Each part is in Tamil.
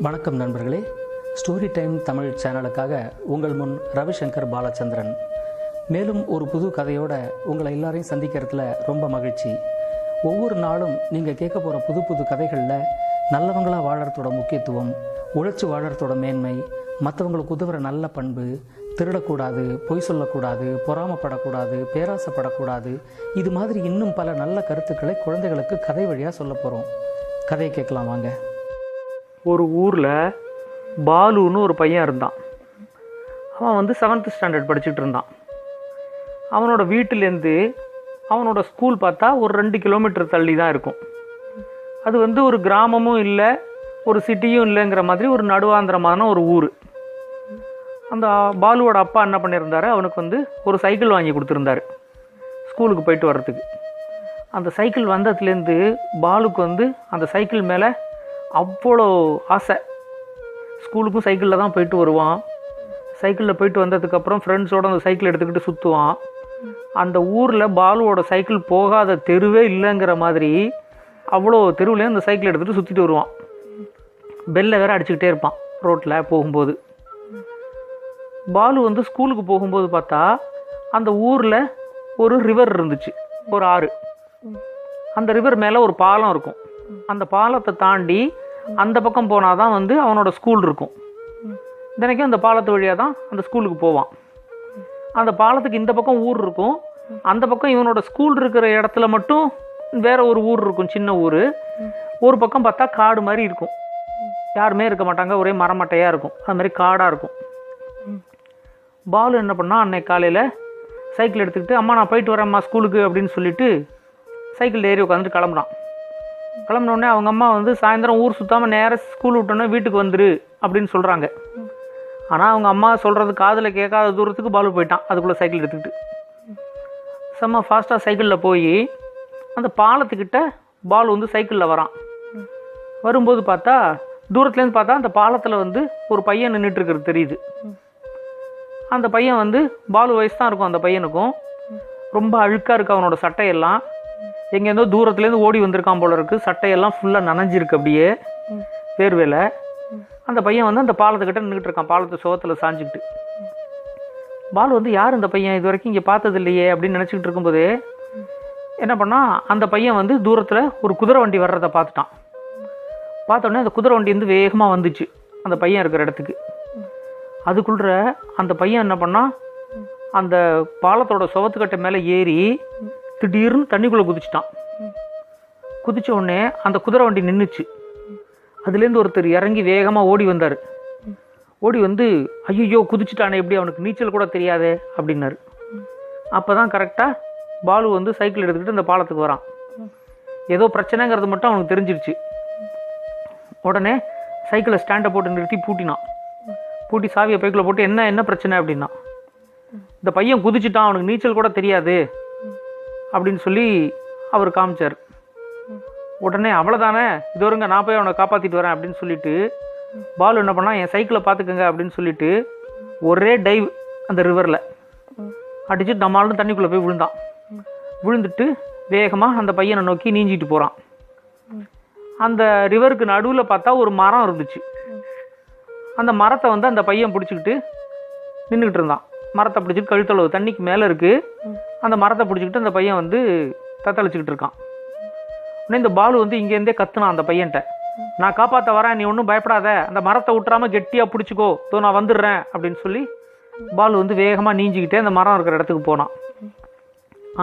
வணக்கம் நண்பர்களே, ஸ்டோரி டைம் தமிழ் சேனலுக்காக உங்கள் முன் ரவிசங்கர் பாலச்சந்திரன். மேலும் ஒரு புது கதையோட உங்களை எல்லாரையும் சந்திக்கிறதுல ரொம்ப மகிழ்ச்சி. ஒவ்வொரு நாளும் நீங்கள் கேட்க போகிற புது புது கதைகளில் நல்லவங்களாக வாழறதோட முக்கியத்துவம், உழைச்சி வாழறதோட மேன்மை, மற்றவங்களுக்கு உதவுற நல்ல பண்பு, திருடக்கூடாது, பொய் சொல்லக்கூடாது, பொறாமப்படக்கூடாது, பேராசைப்படக்கூடாது, இது மாதிரி இன்னும் பல நல்ல கருத்துக்களை குழந்தைகளுக்கு கதை வழியாக சொல்ல போகிறோம். கதையை கேட்கலாம் வாங்க. ஒரு ஊரில் பாலுன்னு ஒரு பையன் இருந்தான். அவன் 7th ஸ்டாண்டர்ட் படிச்சுட்டு இருந்தான். அவனோட வீட்டிலேருந்து அவனோட ஸ்கூல் பார்த்தா ஒரு 2 கிலோமீட்டர் தள்ளி தான் இருக்கும். அது ஒரு கிராமமும் இல்லை, ஒரு சிட்டியும் இல்லைங்கிற மாதிரி ஒரு நடுவாந்திரமான ஒரு ஊர். அந்த பாலுவோட அப்பா என்ன பண்ணியிருந்தாரு, அவனுக்கு ஒரு சைக்கிள் வாங்கி கொடுத்துருந்தாரு ஸ்கூலுக்கு போயிட்டு வர்றதுக்கு. அந்த சைக்கிள் வந்ததுலேருந்து பாலுக்கு அந்த சைக்கிள் மேலே அவ்வளோ ஆசை. ஸ்கூலுக்கும் சைக்கிளில் தான் போயிட்டு வருவான். சைக்கிளில் போயிட்டு வந்ததுக்கப்புறம் ஃப்ரெண்ட்ஸோடு அந்த சைக்கிள் எடுத்துக்கிட்டு சுற்றுவான். அந்த ஊரில் பாலுவோட சைக்கிள் போகாத தெருவே இல்லைங்கிற மாதிரி அவ்வளோ தெருவுலேயும் அந்த சைக்கிள் எடுத்துகிட்டு சுற்றிட்டு வருவான். பெல்லை வேறு அடிச்சுக்கிட்டே இருப்பான் ரோட்டில் போகும்போது. பாலு ஸ்கூலுக்கு போகும்போது பார்த்தா அந்த ஊரில் ஒரு ரிவர் இருந்துச்சு, ஒரு ஆறு. அந்த ரிவர் மேலே ஒரு பாலம் இருக்கும். அந்த பாலத்தை தாண்டி அந்த பக்கம் போனால் தான் அவனோட ஸ்கூல் இருக்கும். தினைக்கும் அந்த பாலத்து வழியாக தான் அந்த ஸ்கூலுக்கு போவான். அந்த பாலத்துக்கு இந்த பக்கம் ஊர் இருக்கும், அந்த பக்கம் இவனோட ஸ்கூல் இருக்கிற இடத்துல மட்டும் வேற ஒரு ஊர் இருக்கும், சின்ன ஊர். ஒரு பக்கம் பார்த்தா காடு மாதிரி இருக்கும், யாருமே இருக்க மாட்டாங்க, ஒரே மரமட்டையாக இருக்கும், அது மாதிரி காடாக இருக்கும். பாலு என்ன பண்ணால், அன்னைக்கு காலையில் சைக்கிள் எடுத்துக்கிட்டு, அம்மா நான் போயிட்டு வரேம்மா ஸ்கூலுக்கு அப்படின்னு சொல்லிட்டு சைக்கிள் ஏறி உட்காந்துட்டு கிளம்புறான். கிளம்பினோடனே அவங்க அம்மா சாயந்தரம் ஊர் சுற்றாமல் நேராக ஸ்கூல் விட்டோன்னே வீட்டுக்கு வந்துரு அப்படின்னு சொல்கிறாங்க. ஆனால் அவங்க அம்மா சொல்கிறது காதில் கேட்காத தூரத்துக்கு பாலு போயிட்டான் அதுக்குள்ளே சைக்கிள் எடுத்துக்கிட்டு. செம்ம ஃபாஸ்ட்டாக சைக்கிளில் போய் அந்த பாலத்துக்கிட்ட பாலு சைக்கிளில் வரான். வரும்போது பார்த்தா தூரத்துலேருந்து பார்த்தா அந்த பாலத்தில் ஒரு பையன் நின்றுட்டுருக்கிறது தெரியுது. அந்த பையன் பாலு வயசு தான் இருக்கும். அந்த பையனுக்கும் ரொம்ப அழுக்காக இருக்குது அவனோட சட்டையெல்லாம். எங்கேருந்தோ தூரத்துலேருந்து ஓடி வந்திருக்கான் போல இருக்குது. சட்டையெல்லாம் ஃபுல்லாக நனைஞ்சிருக்கு அப்படியே வேர்வேல. அந்த பையன் அந்த பாலத்துக்கிட்ட நின்றுட்டு இருக்கான், பாலத்து சுவத்தில் சாஞ்சிக்கிட்டு. பாலு யார் இந்த பையன், இது வரைக்கும் இங்கே பார்த்தது இல்லையே அப்படின்னு நினச்சிக்கிட்டு இருக்கும்போதே என்ன பண்ணால், அந்த பையன் தூரத்தில் ஒரு குதிரை வண்டி வர்றதை பார்த்துட்டான். பார்த்தோன்னே அந்த குதிரை வண்டி வேகமாக வந்துச்சு அந்த பையன் இருக்கிற இடத்துக்கு. அதுக்குள்ள அந்த பையன் என்ன பண்ணால், அந்த பாலத்தோட சுவத்துக்கட்டை மேலே ஏறி திடீர்னு தண்ணிக்குள்ளே குதிச்சிட்டான். குதிச்ச உடனே அந்த குதிரை வண்டி நின்றுச்சு. அதுலேருந்து ஒருத்தர் இறங்கி வேகமாக ஓடி வந்தார். ஓடி ஐயோ குதிச்சுட்டானே, எப்படி அவனுக்கு நீச்சல் கூட தெரியாதே அப்படின்னாரு. அப்போ தான் கரெக்டாக பாலு சைக்கிள் எடுத்துக்கிட்டு அந்த பாலத்துக்கு வரான். ஏதோ பிரச்சனைங்கிறது மட்டும் அவனுக்கு தெரிஞ்சிருச்சு. உடனே சைக்கிளை ஸ்டாண்டை போட்டு நிறுத்தி பூட்டினான். பூட்டி சாவியை பைக்கில் போட்டு என்ன பிரச்சனை அப்படின்னா, இந்த பையன் குதிச்சுட்டான், அவனுக்கு நீச்சல் கூட தெரியாது அப்படின்னு சொல்லி அவர் காமிச்சார். உடனே அவ்வளோதானே, இது வருங்க, நான் போய் அவனை காப்பாற்றிட்டு வரேன் அப்படின்னு சொல்லிட்டு பாலு என்ன பண்ணால், என் சைக்கிளை பார்த்துக்கங்க அப்படின்னு சொல்லிட்டு ஒரே டைவ் அந்த ரிவரில் அடிச்சுட்டு நம்மளும் தண்ணிக்குள்ளே போய் விழுந்தான். விழுந்துட்டு வேகமாக அந்த பையனை நோக்கி நீஞ்சிட்டு போகிறான். அந்த ரிவருக்கு நடுவில் பார்த்தா ஒரு மரம் இருந்துச்சு. அந்த மரத்தை அந்த பையன் பிடிச்சிக்கிட்டு நின்றுக்கிட்டு இருந்தான். மரத்தை பிடிச்சிட்டு கழுத்தளவு தண்ணிக்கு மேலே இருக்குது. அந்த மரத்தை பிடிச்சிக்கிட்டு அந்த பையன் தத்தளிச்சுக்கிட்டு இருக்கான். உடனே இந்த பாலு இங்கேருந்தே கத்துனான் அந்த பையன்கிட்ட, நான் காப்பாற்ற வரேன், நீ ஒன்றும் பயப்படாத, அந்த மரத்தை விட்டுறாமல் கெட்டியாக பிடிச்சிக்கோ, தோ நான் வந்துடுறேன் அப்படின்னு சொல்லி பாலு வேகமாக நீஞ்சிக்கிட்டே அந்த மரம் இருக்கிற இடத்துக்கு போனான்.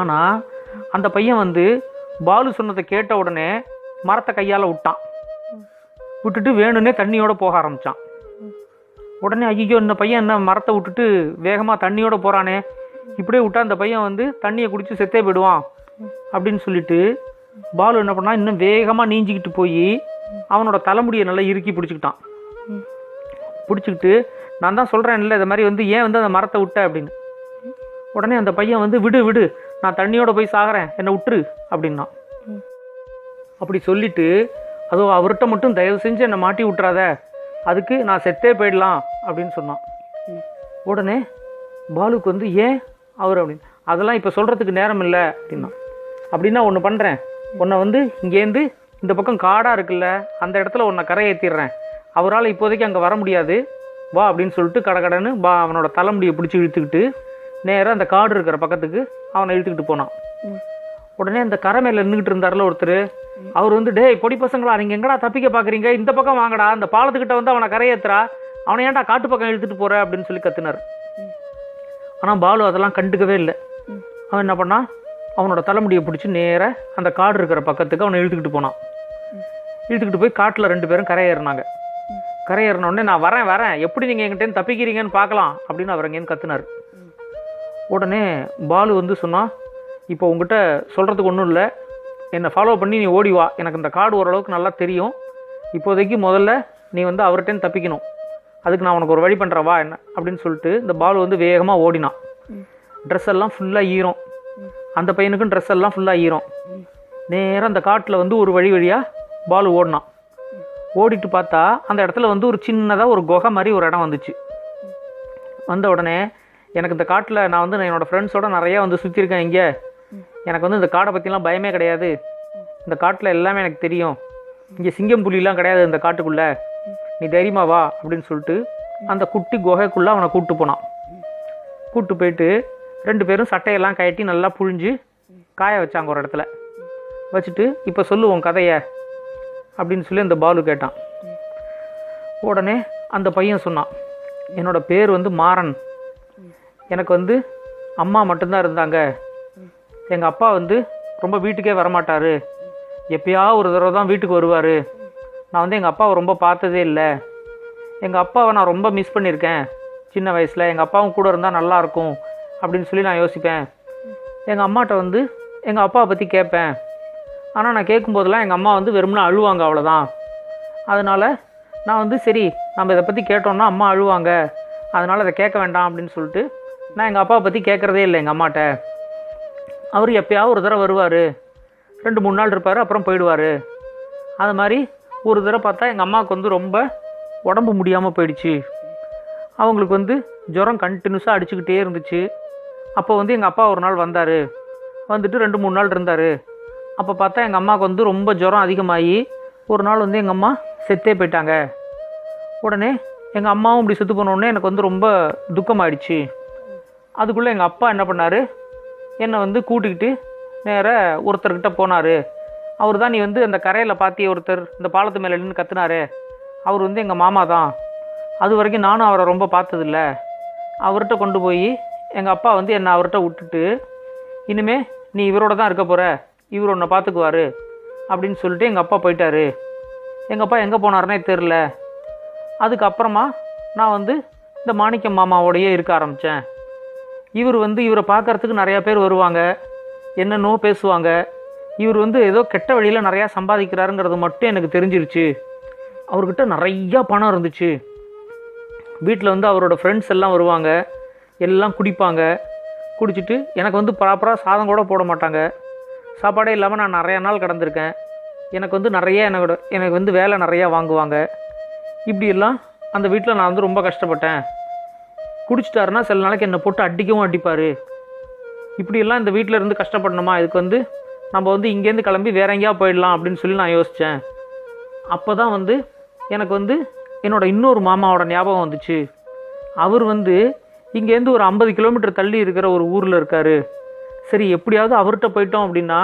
ஆனால் அந்த பையன் பாலு சொன்னதை கேட்ட உடனே மரத்தை கையால் விட்டான். விட்டுட்டு வேணும்னே தண்ணியோடு போக ஆரம்பித்தான். உடனே ஐயோ இந்த பையன் என்ன மரத்தை விட்டுட்டு வேகமாக தண்ணியோடு போகிறானே, இப்படியே விட்டா அந்த பையன் தண்ணியை குடித்து செத்தே போயிடுவான் அப்படின்னு சொல்லிட்டு பாலு என்ன பண்ணால், இன்னும் வேகமாக நீஞ்சிக்கிட்டு போய் அவனோட தலைமுடியை நல்லா இறுக்கி பிடிச்சிக்கிட்டான். பிடிச்சிக்கிட்டு, நான் தான் சொல்கிறேன் இல்லை, இது மாதிரி ஏன் அந்த மரத்தை விட்ட அப்படின்னு. உடனே அந்த பையன் விடு நான் தண்ணியோடு போய் சாகிறேன், என்னை விட்டுரு அப்படின்னா. அப்படி சொல்லிட்டு, அதோ அவர்கிட்ட மட்டும் தயவு செஞ்சு என்னை மாட்டி விட்டுறாத, அதுக்கு நான் செத்தே போயிடலாம் அப்படின்னு சொன்னான். உடனே பாலுக்கு ஏன் அவர் அப்படின்னு, அதெல்லாம் இப்போ சொல்கிறதுக்கு நேரம் இல்லை அப்படின்னா. அப்படின்னா ஒன்று பண்ணுறேன், உன்னை இங்கேருந்து இந்த பக்கம் காடாக இருக்குல்ல, அந்த இடத்துல உன்னை கரை ஏற்றிடுறேன், அவரால் இப்போதைக்கு அங்கே வர முடியாது, வா அப்படின்னு சொல்லிட்டு கடகடன்னு அவனோட தலைமுடியை பிடிச்சி இழுத்துக்கிட்டு நேராக அந்த காடு இருக்கிற பக்கத்துக்கு அவனை இழுத்துக்கிட்டு போனான். உடனே அந்த கரை மேலே நின்றுக்கிட்டு இருந்தார்ல ஒருத்தர், அவர் வந்து, டேய் பொடி பசங்களா, நீங்கள் எங்கடா தப்பிக்க பார்க்குறீங்க, இந்த பக்கம் வாங்கடா, அந்த பாலத்துக்கிட்ட வந்து அவனை கரையேற்றுறா, அவனை ஏன்டா காட்டு பக்கம் இழுத்துட்டு போகிற அப்படின்னு சொல்லி கத்துனார். ஆனால் பாலு அதெல்லாம் கண்டுக்கவே இல்லை. அவன் என்ன பண்ணான், அவனோட தலைமுடியை பிடிச்சி நேராக அந்த காடு இருக்கிற பக்கத்துக்கு அவனை இழுத்துக்கிட்டு போனான். இழுத்துக்கிட்டு போய் காட்டில் 2 பேரும் கரையேறினாங்க. கரையேறினோடனே, நான் வரேன், எப்படி நீங்கள் எங்கிட்டேன்னு தப்பிக்கிறீங்கன்னு பார்க்கலாம் அப்படின்னு அவர் எங்கேன்னு கத்துனார். உடனே பாலு வந்து சொன்னான், இப்போ உங்ககிட்ட சொல்கிறதுக்கு ஒன்றும் இல்லை, என்னை ஃபாலோ பண்ணி நீ ஓடி வா, எனக்கு இந்த காடு ஓரளவுக்கு நல்லா தெரியும், இப்போதைக்கு முதல்ல நீ வந்து அவர்கிட்டேன்னு தப்பிக்கணும், அதுக்கு நான் உனக்கு ஒரு வழி பண்ணுறேன் வா என்ன அப்படின்னு சொல்லிட்டு இந்த பாலு வந்து வேகமாக ஓடினான். ட்ரெஸ் எல்லாம் ஃபுல்லாக ஈரம், அந்த பையனுக்கும் ட்ரெஸ் எல்லாம் ஃபுல்லாக ஈரம். நேராக அந்த காட்டில் வந்து ஒரு வழியாக பாலு ஓடினான். ஓடிட்டு பார்த்தா அந்த இடத்துல வந்து ஒரு சின்னதாக ஒரு குகை மாதிரி ஒரு இடம் வந்துச்சு. வந்த உடனே, எனக்கு இந்த காட்டில் நான் வந்து என்னோடய ஃப்ரெண்ட்ஸோட நிறையா வந்து சுற்றிருக்கேன், இங்கே எனக்கு வந்து இந்த காடை பற்றிலாம் பயமே கிடையாது, இந்த காட்டில் எல்லாமே எனக்கு தெரியும், இங்கே சிங்கம் புலிலாம் கிடையாது இந்த காட்டுக்குள்ளே, நீ தைரியமா வா அப்படின்னு சொல்லிட்டு அந்த குட்டி குகைக்குள்ளே அவனை கூப்பிட்டு போனான். கூப்பிட்டு போயிட்டு 2 பேரும் சட்டையெல்லாம் கட்டி நல்லா புழிஞ்சு காய வச்சாங்க ஒரு இடத்துல வச்சுட்டு, இப்போ சொல்லுவோம் கதையை அப்படின்னு சொல்லி அந்த பாலு கேட்டான். உடனே அந்த பையன் சொன்னான், என்னோட பேர் வந்து மாறன், எனக்கு வந்து அம்மா மட்டும்தான் இருந்தாங்க, எங்கள் அப்பா வந்து ரொம்ப வீட்டுக்கே வரமாட்டார், எப்பயா ஒரு தடவை தான் வீட்டுக்கு வருவார், நான் வந்து எங்கள் அப்பாவை ரொம்ப பார்த்ததே இல்லை, எங்கள் அப்பாவை நான் ரொம்ப மிஸ் பண்ணியிருக்கேன், சின்ன வயசில் எங்கள் அப்பாவும் கூட இருந்தால் நல்லாயிருக்கும் அப்படின்னு சொல்லி நான் யோசிப்பேன், எங்கள் அம்மாட்ட வந்து எங்கள் அப்பாவை பற்றி கேட்பேன், ஆனால் நான் கேட்கும்போதெல்லாம் எங்கள் அம்மா வந்து வெறும்னா அழுவாங்க, அவ்வளோதான், அதனால் நான் வந்து சரி நம்ம இதை பற்றி கேட்டோம்னா அம்மா அழுவாங்க, அதனால் அதை கேட்க வேண்டாம் அப்படின்னு சொல்லிட்டு நான் எங்கள் அப்பாவை பற்றி கேட்குறதே இல்லை எங்கள் அம்மாட்ட, அவர் எப்போயாவது ஒரு தடவை வருவார், 2-3 நாள் இருப்பார், அப்புறம் போயிடுவார், அது மாதிரி ஒரு தடவை பார்த்தா எங்கள் அம்மாவுக்கு வந்து ரொம்ப உடம்பு முடியாமல் போயிடுச்சு, அவங்களுக்கு வந்து ஜுரம் கண்டினியூஸாக அடிச்சுக்கிட்டே இருந்துச்சு, அப்போ வந்து எங்கள் அப்பா ஒரு நாள் வந்தார், வந்துட்டு 2-3 நாள் இருந்தார், அப்போ பார்த்தா எங்கள் அம்மாவுக்கு வந்து ரொம்ப ஜுரம் அதிகமாகி ஒரு நாள் வந்து எங்கள் அம்மா செத்தே போயிட்டாங்க, உடனே எங்கள் அம்மாவும் இப்படி செத்து போனோடனே எனக்கு வந்து ரொம்ப துக்கமாயிடுச்சு, அதுக்குள்ளே எங்கள் அப்பா என்ன பண்ணார், என்னை வந்து கூட்டிக்கிட்டு நேராக ஒருத்தர்கிட்ட போனார், அவர் தான் நீ வந்து அந்த கரையில் பார்த்திய ஒருத்தர் இந்த பாலத்து மேலே நின்று கத்துனாரு, அவர் வந்து எங்கள் மாமா தான், அது வரைக்கும் நானும் அவரை ரொம்ப பார்த்ததில்ல, அவர்கிட்ட கொண்டு போய் எங்கள் அப்பா வந்து என்னை அவர்கிட்ட விட்டுட்டு, இனிமே நீ இவரோட தான் இருக்க போகிற, இவர் உன்னை பார்த்துக்குவார் அப்படின்னு சொல்லிட்டு எங்கள் அப்பா போயிட்டார், எங்கள் அப்பா எங்கே போனார்னே தெரில, அதுக்கப்புறமா நான் வந்து இந்த மாணிக்கம் மாமாவோடையே இருக்க ஆரம்பித்தேன், இவர் வந்து இவரை பார்க்குறதுக்கு நிறையா பேர் வருவாங்க, என்னென்னோ பேசுவாங்க, இவர் வந்து ஏதோ கெட்ட வழியில் நிறையா சம்பாதிக்கிறாருங்கிறது மட்டும் எனக்கு தெரிஞ்சிருச்சு, அவர்கிட்ட நிறையா பணம் இருந்துச்சு, வீட்டில் வந்து அவரோட ஃப்ரெண்ட்ஸ் எல்லாம் வருவாங்க, எல்லாம் குடிப்பாங்க, குடிச்சிட்டு எனக்கு வந்து ப்ராப்பராக சாதம் கூட போட மாட்டாங்க, சாப்பாடே இல்லாமல் நான் நிறையா நாள் கடந்திருக்கேன், எனக்கு வந்து எனக்கு வந்து வேலை நிறையா வாங்குவாங்க, இப்படியெல்லாம் அந்த வீட்டில் நான் வந்து ரொம்ப கஷ்டப்பட்டேன், குடிச்சிட்டாருன்னா சில நாளைக்கு என்னை போட்டு அடிக்கவும் அடிப்பார், இப்படியெல்லாம் இந்த வீட்டில் இருந்து கஷ்டப்படணுமா, இதுக்கு வந்து நம்ம வந்து இங்கேருந்து கிளம்பி வேற எங்கேயா போயிடலாம் அப்படின்னு சொல்லி நான் யோசித்தேன், அப்போ தான் வந்து எனக்கு வந்து என்னோட இன்னொரு மாமாவோட ஞாபகம் வந்துச்சு, அவர் வந்து இங்கேருந்து ஒரு 50 கிலோமீட்டர் தள்ளி இருக்கிற ஒரு ஊரில் இருக்கார், சரி எப்படியாவது அவர்கிட்ட போயிட்டோம் அப்படின்னா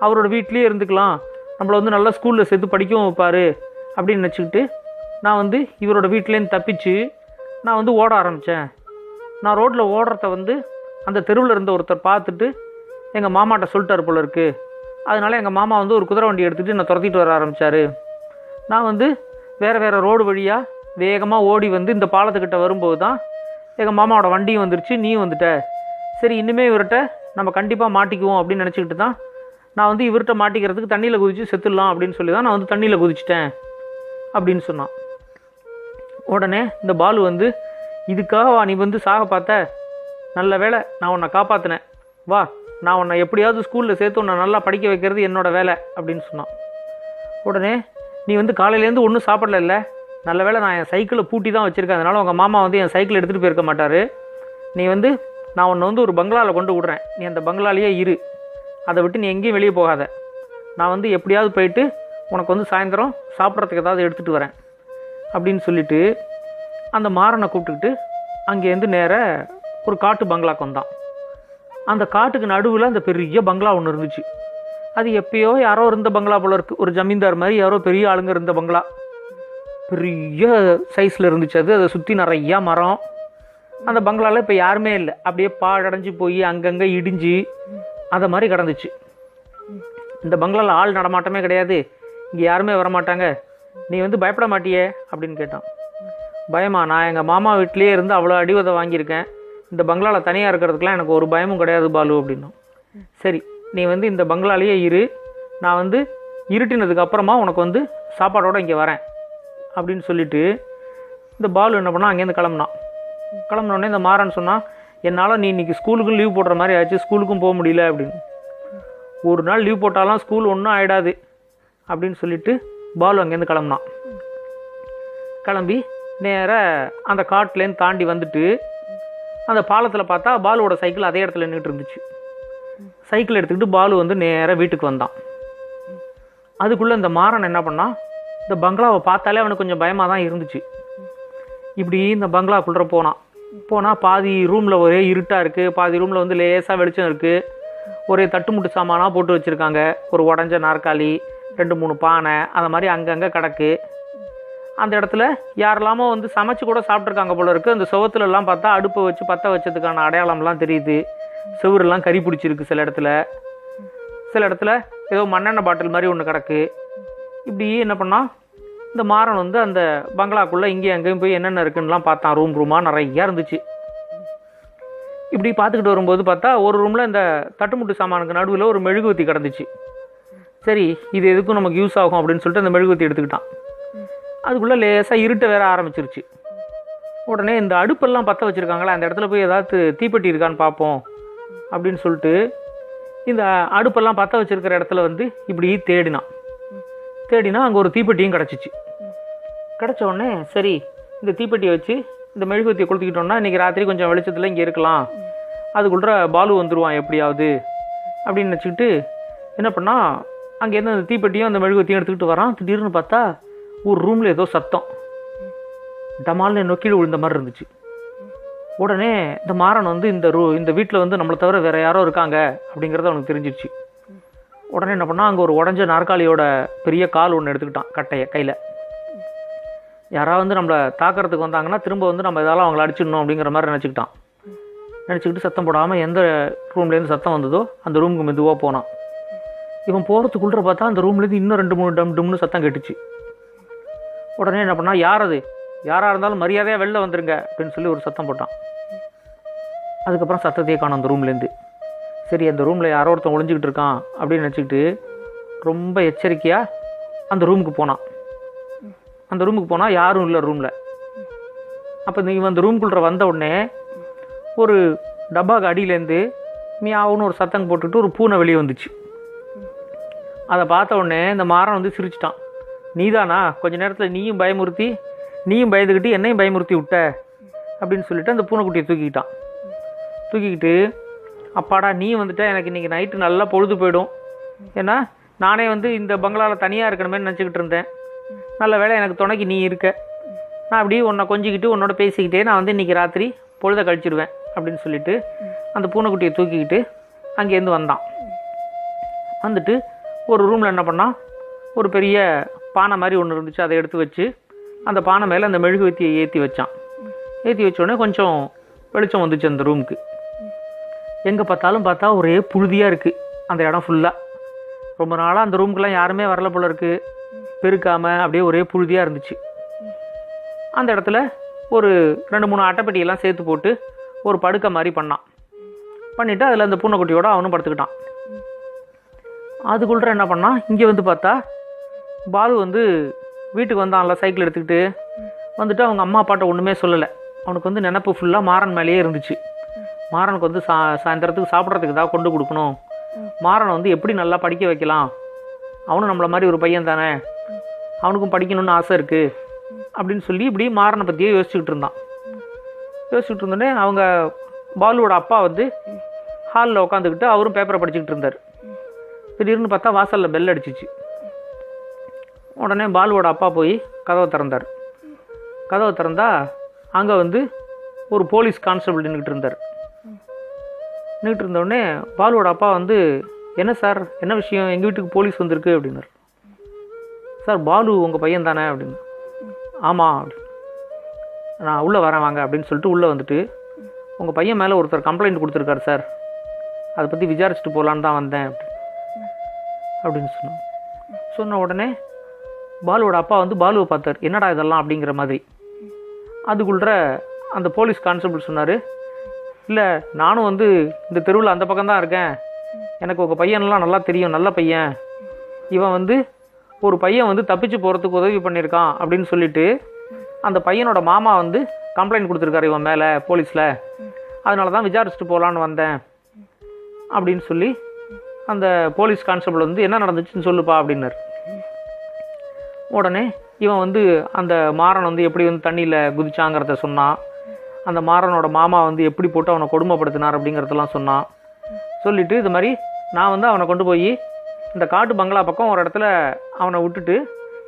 அவரோட வீட்லேயே இருந்துக்கலாம், நம்மளை வந்து நல்லா ஸ்கூலில் சேர்த்து படிக்கவும் வைப்பார் அப்படின்னு நினச்சிக்கிட்டு நான் வந்து இவரோட வீட்டிலேருந்து தப்பிச்சு நான் வந்து ஓட ஆரம்பித்தேன். நான் ரோட்டில் ஓடுறத வந்து அந்த தெருவில் இருந்த ஒருத்தர் பார்த்துட்டு எங்கள் மாமாட்ட சொல்லிட்டார் போல இருக்குது, அதனால் எங்கள் மாமா வந்து ஒரு குதிரை வண்டி எடுத்துகிட்டு என்னை துரத்திட்டு வர ஆரம்பித்தார். நான் வந்து வேறு ரோடு வழியாக வேகமாக ஓடி வந்து இந்த பாலத்துக்கிட்ட வரும்போது தான் எங்கள் மாமாவோட வண்டியும் வந்துருச்சு, நீயும் வந்துட்ட, சரி இனிமேல் இவர்கிட்ட நம்ம கண்டிப்பாக மாட்டிக்குவோம் அப்படின்னு நினச்சிக்கிட்டு தான் நான் வந்து இவர்கிட்ட மாட்டிக்கிறதுக்கு தண்ணியில் குதித்து செத்துடலாம் அப்படின்னு சொல்லி தான் நான் வந்து தண்ணியில் குதிச்சிட்டேன் அப்படின்னு சொன்னான். உடனே இந்த பாலு வந்து, இதுக்காக நீ வந்து சாக பார்த்த, நல்ல வேலை நான் உன்னை காப்பாற்றினேன், வா நான் உன்னை எப்படியாவது ஸ்கூலில் சேர்த்து உன்னை நல்லா படிக்க வைக்கிறது என்னோடய வேலை அப்படின்னு சொன்னான். உடனே நீ வந்து காலையிலேருந்து ஒன்றும் சாப்பிடல இல்லை, நல்ல வேலை நான் என் சைக்கிளை பூட்டி தான் வச்சுருக்கேன், அதனால் உங்கள் மாமா வந்து என் சைக்கிள் எடுத்துகிட்டு போயிருக்க மாட்டார், நீ வந்து நான் உன்னை வந்து ஒரு பங்களாவில் கொண்டு விட்றேன், நீ அந்த பங்களாலேயே இரு, அதை விட்டு நீ எங்கேயும் வெளியே போகாத, நான் வந்து எப்படியாவது போயிட்டு உனக்கு வந்து சாயந்தரம் சாப்பிட்றதுக்கு ஏதாவது எடுத்துகிட்டு வரேன், அப்படின்னு சொல்லிட்டு அந்த மாறனை கூப்பிட்டுக்கிட்டு அங்கேருந்து நேராக ஒரு காட்டு பங்களாக்கு வந்தான். அந்த காட்டுக்கு நடுவில் அந்த பெரிய பங்களா ஒன்று இருந்துச்சு. அது எப்பயோ யாரோ இருந்த பங்களா போல இருக்குது. ஒரு ஜமீன்தார் மாதிரி யாரோ பெரிய ஆளுங்க இருந்த பங்களா. பெரிய சைஸில் இருந்துச்சு. அதை சுற்றி நிறையா மரம். அந்த பங்களாவில் இப்போ யாருமே இல்லை. அப்படியே பாழடைஞ்சு போய் அங்கங்கே இடிஞ்சு அதை மாதிரி கிடந்துச்சு. இந்த பங்களாவில் ஆள் நடமாட்டமே கிடையாது, இங்கே யாருமே வரமாட்டாங்க, நீ பயப்பட மாட்டியே அப்படின்னு கேட்டான். பயமா? நான் எங்கள் மாமா வீட்டிலேயே இருந்து அவ்வளோ அடிவதை வாங்கியிருக்கேன், இந்த பங்களாவில் தனியாக இருக்கிறதுக்கெலாம் எனக்கு ஒரு பயமும் கிடையாது பாலு அப்படின்னோம். சரி, நீ இந்த பங்களாலேயே இரு, நான் இருட்டினதுக்கு அப்புறமா உனக்கு சாப்பாடோடு இங்கே வரேன் அப்படின்னு சொல்லிட்டு இந்த பாலு என்ன பண்ணால் அங்கேருந்து கிளம்புனோடனே இந்த மாறன் சொன்னான், என்னால் நீ இன்றைக்கி ஸ்கூலுக்கும் லீவ் போடுற மாதிரி ஆச்சு, ஸ்கூலுக்கும் போக முடியல அப்படின்னு. ஒரு நாள் லீவ் போட்டாலும் ஸ்கூல் ஒன்றும் ஆகிடாது அப்படின்னு சொல்லிட்டு பாலு அங்கேருந்து கிளம்பி நேராக அந்த காட்டுலேருந்து தாண்டி வந்துட்டு அந்த பாலத்தில் பார்த்தா பாலுவோட சைக்கிள் அதே இடத்துல நின்றுட்டு இருந்துச்சு. சைக்கிள் எடுத்துக்கிட்டு பாலு நேராக வீட்டுக்கு வந்தான். அதுக்குள்ளே இந்த மாறன் என்ன பண்ணான், இந்த பங்களாவை பார்த்தாலே அவனுக்கு கொஞ்சம் பயமாக தான் இருந்துச்சு. இப்படி இந்த பங்களாக்குள்ளே போனால் பாதி ரூமில் ஒரே இருட்டாக இருக்குது, பாதி ரூமில் லேசாக வெளிச்சம் இருக்குது. ஒரே தட்டுமுட்டு சாமானாக போட்டு வச்சுருக்காங்க. ஒரு உடஞ்ச நாற்காலி, 2-3 பானை, அந்த மாதிரி அங்கங்கே கிடக்கு. அந்த இடத்துல யாரெல்லாமோ சமைச்சு கூட சாப்பிட்ருக்காங்க போல இருக்குது. அந்த சுவத்துலலாம் பார்த்தா அடுப்பை வச்சு பற்ற வச்சதுக்கான அடையாளம்லாம் தெரியுது. சுவரெல்லாம் கறி பிடிச்சிருக்கு. சில இடத்துல ஏதோ மண்ணெண்ணெய் பாட்டில் மாதிரி ஒன்று கிடக்கு. இப்படி என்ன பண்ணால் இந்த மாறன் அந்த பங்களாக்குள்ளே இங்கேயும் அங்கேயும் போய் என்னென்ன இருக்குன்னுலாம் பார்த்தான். ரூமாக நிறையா இருந்துச்சு. இப்படி பார்த்துக்கிட்டு வரும்போது பார்த்தா ஒரு ரூமில் இந்த தட்டுமுட்டு சாமானுக்கு நடுவில் ஒரு மெழுகுவத்தி கிடந்துச்சு. சரி, இது எதுக்கும் நமக்கு யூஸ் ஆகும் அப்படின்னு சொல்லிட்டு அந்த மெழுகுவத்தி எடுத்துக்கிட்டான். அதுக்குள்ளே லேசாக இருட்ட வேற ஆரம்பிச்சிருச்சு. உடனே இந்த அடுப்பெல்லாம் பற்ற வச்சுருக்காங்களா, அந்த இடத்துல போய் ஏதாவது தீப்பெட்டி இருக்கான்னு பார்ப்போம் அப்படின்னு சொல்லிட்டு இந்த அடுப்பெல்லாம் பற்ற வச்சுருக்கிற இடத்துல இப்படி தேடினா அங்கே ஒரு தீப்பெட்டியும் கிடச்சிச்சு. கிடச்ச உடனே சரி, இந்த தீப்பெட்டியை வச்சு இந்த மெழுகுவத்தியை கொளுத்திக்கிட்டோம்னா இன்றைக்கி ராத்திரி கொஞ்சம் வெளிச்சத்தில் இங்கே இருக்கலாம், அதுக்குள்ள பாலு வந்துடுவான் எப்படியாவது அப்படின்னு நினச்சிக்கிட்டு என்ன பண்ணால் அங்கேருந்து அந்த தீப்பெட்டியும் அந்த மெழுகுவத்தியும் எடுத்துக்கிட்டு வரான். திடீர்னு பார்த்தா ஒரு ரூமில் ஏதோ சத்தம் டமால்னு நொக்கிடு விழுந்த மாதிரி இருந்துச்சு. உடனே இந்த மாறன் இந்த வீட்டில் நம்மளை தவிர வேறு யாரோ இருக்காங்க அப்படிங்கிறது அவனுக்கு தெரிஞ்சிருச்சு. உடனே என்ன பண்ணால் அங்கே ஒரு உடஞ்ச நாற்காலியோட பெரிய கால் ஒன்று எடுத்துக்கிட்டான், கட்டையை கையில். யாராவது நம்மளை தாக்கிறதுக்கு வந்தாங்கன்னா திரும்ப நம்ம இதெல்லாம் அவங்கள அடிச்சிடணும் அப்படிங்கிற மாதிரி நினச்சிக்கிட்டு சத்தம் போடாமல் எந்த ரூம்லேருந்து சத்தம் வந்ததோ அந்த ரூமுக்கு மெதுவாக போனான். இவன் போகிறதுக்குள்ளே பார்த்தா அந்த ரூம்லேருந்து இன்னும் 2-3 டம்னு சத்தம் கேட்டுச்சு. உடனே என்ன பண்ணால், யாராக இருந்தாலும் மரியாதையாக வெளில வந்துருங்க அப்படின்னு சொல்லி ஒரு சத்தம் போட்டான். அதுக்கப்புறம் சத்தத்தையே காணும் அந்த ரூம்லேருந்து. சரி, அந்த ரூமில் யாரோ ஒருத்தன் ஒளிஞ்சிக்கிட்டு இருக்கான் அப்படின்னு நினச்சிக்கிட்டு ரொம்ப எச்சரிக்கையாக அந்த ரூமுக்கு போனான். அந்த ரூமுக்கு போனால் யாரும் இல்லை ரூமில். அப்போ இவன் அந்த ரூமுக்குள்ளே வந்த உடனே ஒரு டப்பாக்கு அடியிலேருந்து மியாவுன்னு ஒரு சத்தம் போட்டுக்கிட்டு ஒரு பூனை வெளியே வந்துச்சு. அதை பார்த்த உடனே இந்த மாறன் சிரிச்சிட்டான். நீதானா கொஞ்ச நேரத்தில் நீயும் பயந்துக்கிட்டு என்னையும் பயமுறுத்தி விட்ட அப்படின்னு சொல்லிட்டு அந்த பூனைக்குட்டியை தூக்கிக்கிட்டு அப்பாடா நீ வந்துட்ட, எனக்கு இன்றைக்கி நைட்டு நல்லா பொழுது போயிடும், ஏன்னா நானே இந்த பங்களாவில் தனியாக இருக்கணுமே நினச்சிக்கிட்டு இருந்தேன், நல்ல வேளை எனக்கு துணைக்கு நீ இருக்க, நான் அப்படியே உன்னை கொஞ்சிக்கிட்டு உன்னோட பேசிக்கிட்டே நான் இன்றைக்கி ராத்திரி பொழுதை கழிச்சிடுவேன் அப்படின்னு சொல்லிட்டு அந்த பூனைக்குட்டியை தூக்கிக்கிட்டு அங்கேருந்து வந்தான். வந்துட்டு ஒரு ரூமில் என்ன பண்ணால், ஒரு பெரிய பானை மாதிரி ஒன்று இருந்துச்சு, அதை எடுத்து வச்சு அந்த பானை மேலே அந்த மெழுகுவத்தியை ஏற்றி வச்சான். ஏற்றி வச்சோடனே கொஞ்சம் வெளிச்சம் வந்துச்சு அந்த ரூமுக்கு. எங்கே பார்த்தாலும் பார்த்தா ஒரே புழுதியாக இருக்குது அந்த இடம் ஃபுல்லாக. ரொம்ப நாளாக அந்த ரூமுக்கெல்லாம் யாருமே வரல போல இருக்குது, பெருக்காமல் அப்படியே ஒரே புழுதியாக இருந்துச்சு. அந்த இடத்துல ஒரு 2-3 அட்டைப்பெட்டியெல்லாம் சேர்த்து போட்டு ஒரு படுக்கை மாதிரி பண்ணிவிட்டு அதில் அந்த பூனைக்குட்டியோட அவனும் படுத்துக்கிட்டான். அதுக்குள்ள என்ன பண்ணான், இங்கே பார்த்தா பாலு வீட்டுக்கு வந்தான்ல சைக்கிள் எடுத்துக்கிட்டு வந்துட்டு அவங்க அம்மா அப்பாட்ட ஒன்றுமே சொல்லலை. அவனுக்கு நினப்பு ஃபுல்லாக மாறன் மேலேயே இருந்துச்சு. மாறனுக்கு சாயந்தரத்துக்கு சாப்பிட்றதுக்கு ஏதாவது கொண்டு கொடுக்கணும், மாறனை எப்படி நல்லா படிக்க வைக்கலாம், அவனும் நம்மளை மாதிரி ஒரு பையன் தானே, அவனுக்கும் படிக்கணும்னு ஆசை இருக்குது அப்படின்னு சொல்லி இப்படி மாறனை பற்றியே யோசிச்சுக்கிட்டு இருந்தோடனே அவங்க பாலுவோட அப்பா ஹாலில் உட்காந்துக்கிட்டு அவரும் பேப்பரை படிச்சுக்கிட்டு இருந்தார். திடீர்னு பார்த்தா வாசலில் பெல் அடிச்சிச்சு. உடனே பாலுவோட அப்பா போய் கதவை திறந்தார். கதவை திறந்தா அங்கே வந்து ஒரு போலீஸ் கான்ஸ்டபிள் நின்றுட்டு இருந்தார். நின்றுட்டு இருந்தோடனே பாலுவோட அப்பா வந்து, என்ன சார், என்ன விஷயம், எங்கள் வீட்டுக்கு போலீஸ் வந்திருக்கு அப்படின்னார். சார் பாலு உங்கள் பையன் தானே அப்படின்னு. ஆமாம் அப்படின்னு. நான் உள்ளே வரேன் வாங்க அப்படின்னு சொல்லிட்டு உள்ளே வந்துட்டு, உங்கள் பையன் மேலே ஒருத்தர் கம்ப்ளைண்ட் கொடுத்துருக்காரு சார், அதை பற்றி விசாரிச்சுட்டு போகலான்னு தான் வந்தேன் அப்படின்னு சொன்னோம். சொன்ன உடனே பாலுவோட அப்பா வந்து பாலுவை பார்த்தார், என்னடா இதெல்லாம் அப்படிங்கிற மாதிரி. அதுக்குள்ள அந்த போலீஸ் கான்ஸ்டபிள் சொன்னார், இல்லை நானும் வந்து இந்த தெருவில் அந்த பக்கம்தான் இருக்கேன், எனக்கு உங்கள் பையன்லாம் நல்லா தெரியும், நல்ல பையன், இவன் வந்து ஒரு பையன் வந்து தப்பிச்சு போகிறதுக்கு உதவி பண்ணியிருக்கான் அப்படின்னு சொல்லிட்டு அந்த பையனோட மாமா வந்து கம்ப்ளைண்ட் கொடுத்துருக்காரு இவன் மேலே போலீஸில், அதனால தான் விசாரிச்சுட்டு போகலான்னு வந்தேன் அப்படின்னு சொல்லி அந்த போலீஸ் கான்ஸ்டபிள் வந்து என்ன நடந்துச்சுன்னு சொல்லுப்பா அப்படின்னார். உடனே இவன் வந்து அந்த மாறன் வந்து எப்படி வந்து தண்ணியில் குதிச்சாங்கிறத சொன்னான். அந்த மாறனோட மாமா வந்து எப்படி போட்டு அவனை கொடுமைப்படுத்தினார் அப்படிங்கிறதெல்லாம் சொன்னான். சொல்லிவிட்டு இது மாதிரி நான் வந்து அவனை கொண்டு போய் இந்த காட்டு பங்களா பக்கம் ஒரு இடத்துல அவனை விட்டுட்டு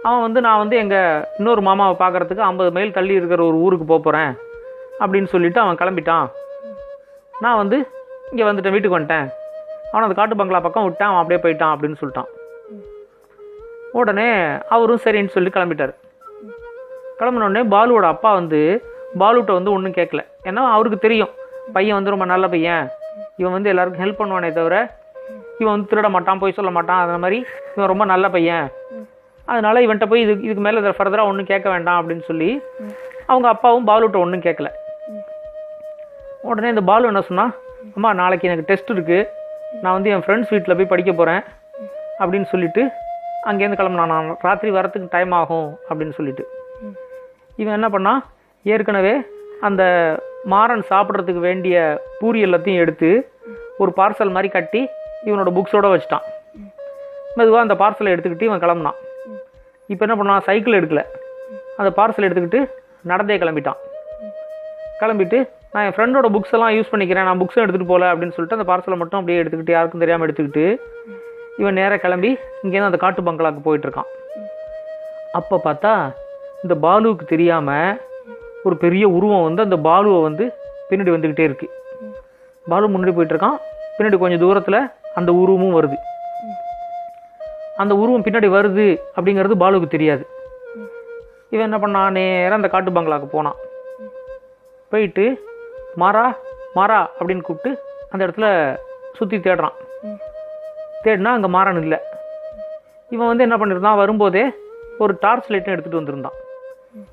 அவன் வந்து நான் வந்து எங்கள் இன்னொரு மாமாவை பார்க்குறதுக்கு 50 மைல் தள்ளி இருக்கிற ஒரு ஊருக்கு போகிறேன் அப்படின்னு சொல்லிவிட்டு அவன் கிளம்பிட்டான். நான் வந்து இங்கே வந்துட்டேன், வீட்டுக்கு வந்துட்டேன், அவனை அந்த காட்டு பங்களா பக்கம் விட்டேன், அவன் அப்படியே போயிட்டான் அப்படின்னு சொல்லிட்டான். உடனே அவரும் சரின்னு சொல்லி கிளம்பிட்டார். கிளம்பினோடனே பாலுவோட அப்பா வந்து பாலுகிட்ட வந்து ஒன்றும் கேட்கல. ஏன்னா அவருக்கு தெரியும் பையன் வந்து ரொம்ப நல்ல பையன், இவன் வந்து எல்லாருக்கும் ஹெல்ப் பண்ணுவானே தவிர இவன் வந்து திருட மாட்டான், போய் சொல்ல மாட்டான், அந்த மாதிரி இவன் ரொம்ப நல்ல பையன், அதனால் இவன்கிட்ட போய் இதுக்கு மேலே இதை ஃபர்தராக ஒன்றும் கேட்க வேண்டாம் அப்படின்னு சொல்லி அவங்க அப்பாவும் பாலுகிட்ட ஒன்றும் கேட்கல. உடனே இந்த பாலு என்ன சொன்னால், அம்மா நாளைக்கு எனக்கு டெஸ்ட் இருக்குது, நான் வந்து என் ஃப்ரெண்ட்ஸ் வீட்டில் போய் படிக்க போகிறேன் அப்படின்னு சொல்லிவிட்டு அங்கேருந்து கிளம்புனான். நான் ராத்திரி வரத்துக்கு டைம் ஆகும் அப்படின்னு சொல்லிட்டு இவன் என்ன பண்ணான், ஏற்கனவே அந்த மாறன் சாப்பிட்றதுக்கு வேண்டிய பூரி எல்லாத்தையும் எடுத்து ஒரு பார்சல் மாதிரி கட்டி இவனோட புக்ஸோடு வச்சுட்டான். மெதுவாக அந்த பார்சலை எடுத்துக்கிட்டு இவன் கிளம்புனான். இப்போ என்ன பண்ணான், சைக்கிள் எடுக்கலை, அந்த பார்சல் எடுத்துக்கிட்டு நடந்தே கிளம்பிட்டான். கிளம்பிட்டு நான் என் ஃப்ரெண்டோட புக்ஸ் எல்லாம் யூஸ் பண்ணிக்கிறேன், நான் புக்ஸும் எடுத்துகிட்டு போகல அப்படின்னு சொல்லிட்டு அந்த பார்சலை மட்டும் அப்படியே எடுத்துக்கிட்டு யாருக்கும் தெரியாமல் எடுத்துக்கிட்டு இவன் நேராக கிளம்பி இங்கேருந்து அந்த காட்டு பங்களாவுக்கு போயிட்டுருக்கான். அப்போ பார்த்தா இந்த பாலுவுக்கு தெரியாமல் ஒரு பெரிய உருவம் வந்து அந்த பாலுவை வந்து பின்னாடி வந்துக்கிட்டே இருக்கு. பாலு முன்னாடி போயிட்டுருக்கான், பின்னாடி கொஞ்சம் தூரத்தில் அந்த உருவமும் வருது. அந்த உருவம் பின்னாடி வருது அப்படிங்கிறது பாலுவுக்கு தெரியாது. இவன் என்ன பண்ணான், நேராக அந்த காட்டு பங்களாவுக்கு போனான். போயிட்டு மாறா மாறா அப்படின்னு கூப்பிட்டு அந்த இடத்துல சுற்றி தேடுறான். தேடினா அங்கே மாறன் இல்லை. இவன் வந்து என்ன பண்ணியிருந்தான், வரும்போதே ஒரு டார்ச் லைட்டும் எடுத்துகிட்டு வந்திருந்தான்.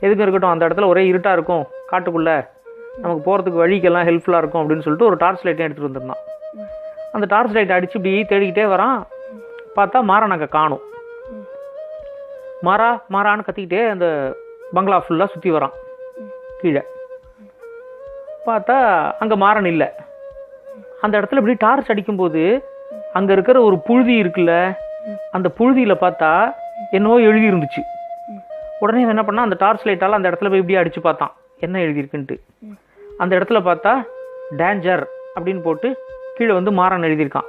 எதுக்கு இருக்கட்டும், அந்த இடத்துல ஒரே இருட்டாக இருக்கும், காட்டுக்குள்ளே நமக்கு போகிறதுக்கு வழிக்கெல்லாம் ஹெல்ப்ஃபுல்லாக இருக்கும் அப்படின்னு சொல்லிட்டு ஒரு டார்ச் லைட்டும் எடுத்துகிட்டு வந்திருந்தான். அந்த டார்ச் லைட்டை அடித்து இப்படி தேடிக்கிட்டே வரான். பார்த்தா மாறன் அங்கே காணும். மாறா மாறான்னு கத்திக்கிட்டே அந்த பங்களா ஃபுல்லாக சுற்றி வரான். கீழே பார்த்தா அங்கே மாறன் இல்லை. அந்த இடத்துல இப்படி டார்ச் அடிக்கும்போது அங்கே இருக்கிற ஒரு புழுதி இருக்குல்ல, அந்த புழுதியில் பார்த்தா என்னவோ எழுதி இருந்துச்சு. உடனே என்ன பண்ணால் அந்த டார்ச் லைட்டால் அந்த இடத்துல போய் இப்படியே அடித்து பார்த்தான் என்ன எழுதியிருக்குன்ட்டு. அந்த இடத்துல பார்த்தா டேஞ்சர் அப்படின்னு போட்டு கீழே வந்து மாறன் எழுதியிருக்கான்,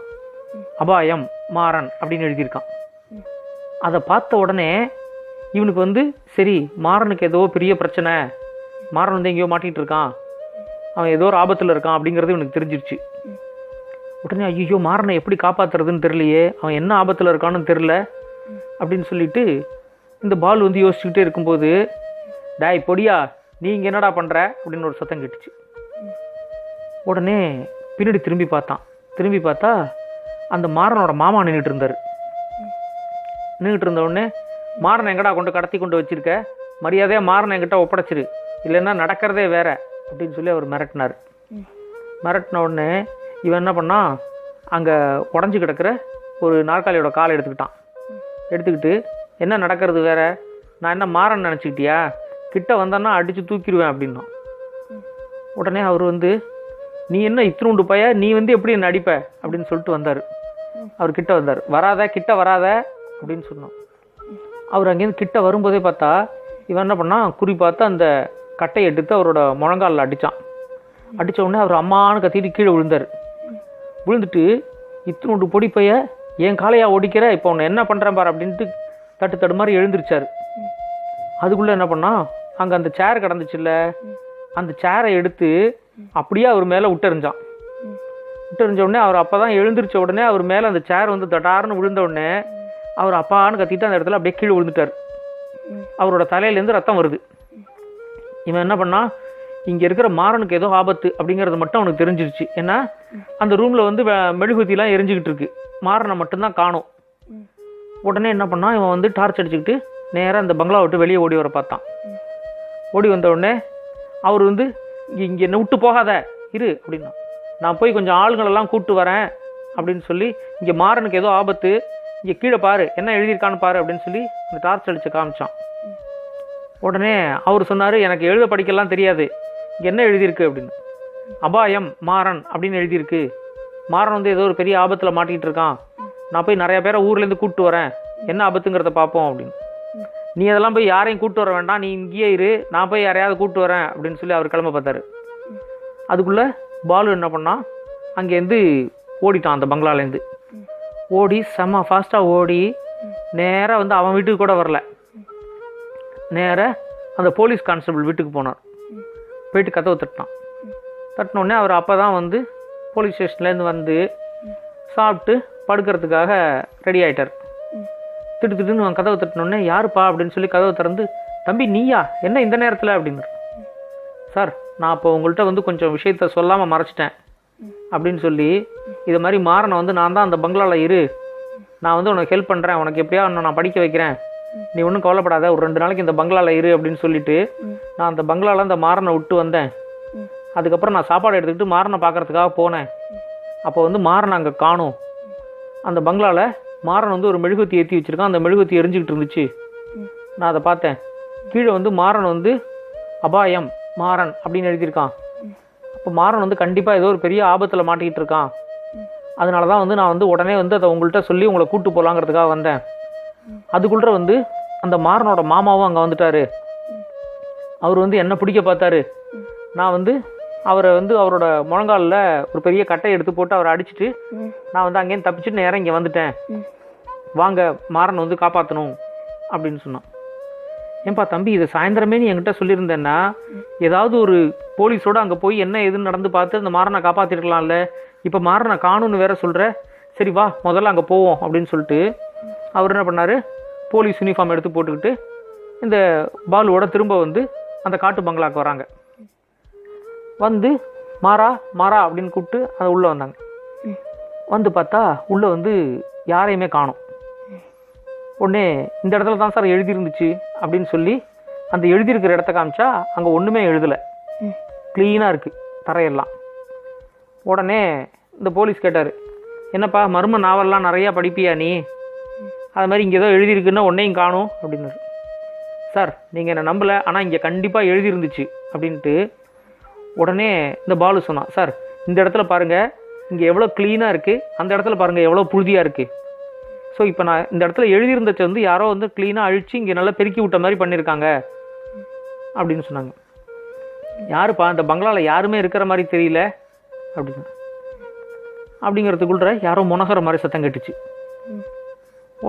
அபாயம் மாறன் அப்படின்னு எழுதியிருக்கான். அதை பார்த்த உடனே இவனுக்கு வந்து சரி மாறனுக்கு ஏதோ பெரிய பிரச்சனை, மாறன் வந்து எங்கேயோ மாட்டிகிட்டு இருக்கான், அவன் ஏதோ ஒரு ஆபத்தில் இருக்கான் அப்படிங்கிறது இவனுக்கு தெரிஞ்சிருச்சு. உடனே ஐயோ மாறனை எப்படி காப்பாற்றுறதுன்னு தெரியலையே, அவன் என்ன ஆபத்தில் இருக்கான்னு தெரில அப்படின்னு சொல்லிட்டு இந்த பால் வந்து யோசிச்சுக்கிட்டே இருக்கும்போது, டாய் பொடியா நீங்கள் என்னடா பண்ணுற அப்படின்னு ஒரு சத்தம் கேட்டுச்சு. உடனே பின்னாடி திரும்பி பார்த்தான். திரும்பி பார்த்தா அந்த மாறனோட மாமா நின்றுட்டு இருந்தார். நின்றுட்டு இருந்த உடனே, மாறனை எங்கடா கொண்டு கடத்தி கொண்டு வச்சிருக்க, மரியாதையாக மாறனை என்கிட்ட ஒப்படைச்சிரு, இல்லைன்னா நடக்கிறதே வேற அப்படின்னு சொல்லி அவர் மிரட்டினார். மிரட்டின உடனே இவன் என்ன பண்ணான், அங்கே உடஞ்சி கிடக்கிற ஒரு நாற்காலியோட காலை எடுத்துக்கிட்டான். எடுத்துக்கிட்டு என்ன நடக்கிறது வேற, நான் என்ன மாறன் நினச்சிக்கிட்டியா, கிட்ட வந்தேன்னா அடித்து தூக்கிடுவேன் அப்படின்னா. உடனே அவர் வந்து நீ என்ன இத்தினூண்டு பைய, நீ வந்து எப்படி என்ன அடிப்ப அப்படின்னு சொல்லிட்டு வந்தார். அவர் கிட்ட வந்தார். வராத கிட்ட வராத அப்படின்னு சொன்னான். அவர் அங்கேருந்து கிட்ட வரும்போதே பார்த்தா இவன் என்ன பண்ணான், குறி பார்த்து அந்த கட்டையை எடுத்து அவரோட முழங்காலில் அடித்தான். அடித்த உடனே அவர் அம்மானு கத்திட்டு கீழே விழுந்தார். விழுந்துட்டு இத்தினோண்டு பொடி பைய என் காலையா ஒடிக்கிற, இப்போ உன்னை என்ன பண்ணுறேன் பாரு அப்படின்ட்டு தட்டு தடு மாதிரி எழுந்திருச்சார். அதுக்குள்ளே என்ன பண்ணால் அங்கே அந்த சேர் கிடந்துச்சுல்ல, அந்த சேரை எடுத்து அப்படியே அவர் மேலே விட்டெறிஞ்சான். விட்டெறிஞ்ச உடனே அவர் அப்போ தான் எழுந்திரிச்ச உடனே அவர் மேலே அந்த சேர் வந்து தட்டார்னு விழுந்த உடனே அவர் அப்பான்னு கத்திட்டு அந்த இடத்துல அப்படியே கீழே விழுந்துட்டார். அவரோட தலையிலேருந்து ரத்தம் வருது. இவன் என்ன பண்ணா, இங்கே இருக்கிற மாறனுக்கு ஏதோ ஆபத்து அப்படிங்கிறது மட்டும் அவனுக்கு தெரிஞ்சிருச்சு. ஏன்னா அந்த ரூமில் வந்து மெழுகுவத்திலாம் எரிஞ்சுக்கிட்டு இருக்கு, மாறனை மட்டும்தான் காணும். உடனே என்ன பண்ணான், இவன் வந்து டார்ச் அடிச்சுக்கிட்டு நேராக அந்த பங்களா விட்டு வெளியே ஓடி வர பார்த்தான். ஓடி வந்த உடனே அவர் வந்து இங்கே என்னை விட்டு போகாத இரு அப்படின்னா, நான் போய் கொஞ்சம் ஆளுங்களெல்லாம் கூப்பிட்டு வரேன் அப்படின்னு சொல்லி, இங்கே மாறனுக்கு ஏதோ ஆபத்து, இங்கே கீழே பாரு என்ன எழுதியிருக்கான்னு பாரு அப்படின்னு சொல்லி அந்த டார்ச் அடித்து காமிச்சான். உடனே அவர் சொன்னார், எனக்கு எழுத படிக்கலாம் தெரியாது, இங்கே என்ன எழுதியிருக்கு அப்படின்னு. அபாயம் மாறன் அப்படின்னு எழுதியிருக்கு. மாறன் வந்து ஏதோ ஒரு பெரிய ஆபத்தில் மாட்டிக்கிட்டு இருக்கான், நான் போய் நிறைய பேரை ஊர்லேருந்து கூப்பிட்டு வரேன், என்ன ஆபத்துங்கிறத பார்ப்போம் அப்படின்னு. நீ அதெல்லாம் போய் யாரையும் கூப்பிட்டு வர வேண்டாம், நீ இங்கேயே இரு, நான் போய் யாரையாவது கூப்பிட்டு வரேன் அப்படின்னு சொல்லி அவர் கிளம்ப பார்த்தாரு. அதுக்குள்ளே பாலு என்ன பண்ணான், அங்கேருந்து ஓடிட்டான். அந்த பங்களாலேருந்து ஓடி செம்ம ஃபாஸ்ட்டாக ஓடி நேராக வந்து அவன் வீட்டுக்கு கூட வரல, நேராக அந்த போலீஸ் கான்ஸ்டபிள் வீட்டுக்கு போனார். போயிட்டு கதவை தட்டினான். தட்டினோடனே அவர் அப்போ தான் வந்து போலீஸ் ஸ்டேஷன்லேருந்து வந்து சாப்பிட்டு படுக்கிறதுக்காக ரெடி ஆகிட்டார். திட்டுன்னு அவன் கதவை தட்டினோடனே, யாருப்பா அப்படின்னு சொல்லி கதவை திறந்து, தம்பி நீயா, என்ன இந்த நேரத்தில் அப்படின்னு. சார் நான் அப்போ உங்கள்கிட்ட வந்து கொஞ்சம் விஷயத்த சொல்லாமல் மறைச்சிட்டேன் அப்படின்னு சொல்லி, இது மாதிரி மாறனை வந்து நான் தான் அந்த பங்களாவில் இரு, நான் வந்து உனக்கு ஹெல்ப் பண்ணுறேன், உனக்கு எப்படியா இன்னும் நான் படிக்க வைக்கிறேன், நீ ஒன்றும் கவலைப்படாத, ஒரு 2 நாளைக்கு இந்த பங்களாவில் இரு அப்படின்னு சொல்லிட்டு நான் அந்த பங்களாவில் அந்த மாறனை விட்டு வந்தேன். அதுக்கப்புறம் நான் சாப்பாடு எடுத்துக்கிட்டு மாறனை பார்க்கறதுக்காக போனேன். அப்போ வந்து மாறனை அங்கே காணும். அந்த பங்களாவில் மாறன் வந்து ஒரு மெழுகுவத்தி ஏற்றி வச்சுருக்கான், அந்த மெழுகுவத்தி எரிஞ்சுக்கிட்டு இருந்துச்சு, நான் அதை பார்த்தேன். கீழே வந்து மாறன் வந்து அபாயம் மாறன் அப்படின்னு எழுதியிருக்கான். அப்போ மாறன் வந்து கண்டிப்பாக ஏதோ ஒரு பெரிய ஆபத்தில் மாட்டிக்கிட்டு இருக்கான், அதனால தான் வந்து நான் வந்து உடனே வந்து அதை உங்கள்கிட்ட சொல்லி உங்களை கூப்பிட்டு போகலாங்கிறதுக்காக வந்தேன். அதுக்குள்ளே வந்து அந்த மாறனோட மாமாவும் அங்கே வந்துட்டார். அவர் வந்து என்ன பிடிக்க பார்த்தாரு. நான் வந்து அவரை வந்து அவரோட முழங்காலில் ஒரு பெரிய கட்டையை எடுத்து போட்டு அவரை அடிச்சுட்டு நான் வந்து அங்கேயும் தப்பிச்சுட்டு நேரம் இங்கே வந்துட்டேன், வாங்க மாறனை வந்து காப்பாற்றணும் அப்படின்னு சொன்னான். ஏன்பா தம்பி, இதை சாயந்தரமே நீ என்கிட்ட சொல்லியிருந்தேன்னா ஏதாவது ஒரு போலீஸோடு அங்கே போய் என்ன எதுன்னு நடந்து பார்த்து அந்த மாறனை காப்பாற்றிருக்கலாம்ல, இப்போ மாறனை காணும்னு வேற சொல்கிற, சரி வா முதல்ல அங்கே போவோம் அப்படின்னு சொல்லிட்டு அவர் என்ன பண்ணார், போலீஸ் யூனிஃபார்ம் எடுத்து போட்டுக்கிட்டு இந்த பாலுவோட திரும்ப வந்து அந்த காட்டு பங்களாவுக்கு வராங்க. வந்து மாறா மாறா அப்படின்னு கூப்பிட்டு அதை உள்ளே வந்தாங்க. வந்து பார்த்தா உள்ளே வந்து யாரையுமே காணோம். உடனே இந்த இடத்துல தான் சார் எழுதியிருந்துச்சு அப்படின்னு சொல்லி அந்த எழுதியிருக்கிற இடத்த காமிச்சா அங்கே ஒன்றுமே எழுதலை, க்ளீனாக இருக்குது தரையெல்லாம். உடனே இந்த போலீஸ் கேட்டார், என்னப்பா மர்ம நாவல்லாம் நிறையா படிப்பியா நீ, அது மாதிரி இங்கே ஏதோ எழுதியிருக்குன்னா ஒன்றையும் காணும் அப்படின்னாரு. சார் நீங்கள் என்னை நம்பலை, ஆனால் இங்கே கண்டிப்பாக எழுதியிருந்துச்சு அப்படின்ட்டு. உடனே இந்த பாலு சொன்னான், சார் இந்த இடத்துல பாருங்கள் இங்கே எவ்வளோ க்ளீனாக இருக்குது, அந்த இடத்துல பாருங்கள் எவ்வளோ புழுதியாக இருக்குது. ஸோ இப்போ நான் இந்த இடத்துல எழுதியிருந்தச்சு வந்து யாரோ வந்து க்ளீனாக அழித்து இங்கே நல்லா பெருக்கி விட்ட மாதிரி பண்ணியிருக்காங்க அப்படின்னு சொன்னாங்க. யாருப்பா இந்த பங்களாவில் யாருமே இருக்கிற மாதிரி தெரியல அப்படின்னு. அப்படிங்கிறதுக்குள்ள யாரோ முனகிற மாதிரி சத்தம் கேட்டுச்சு.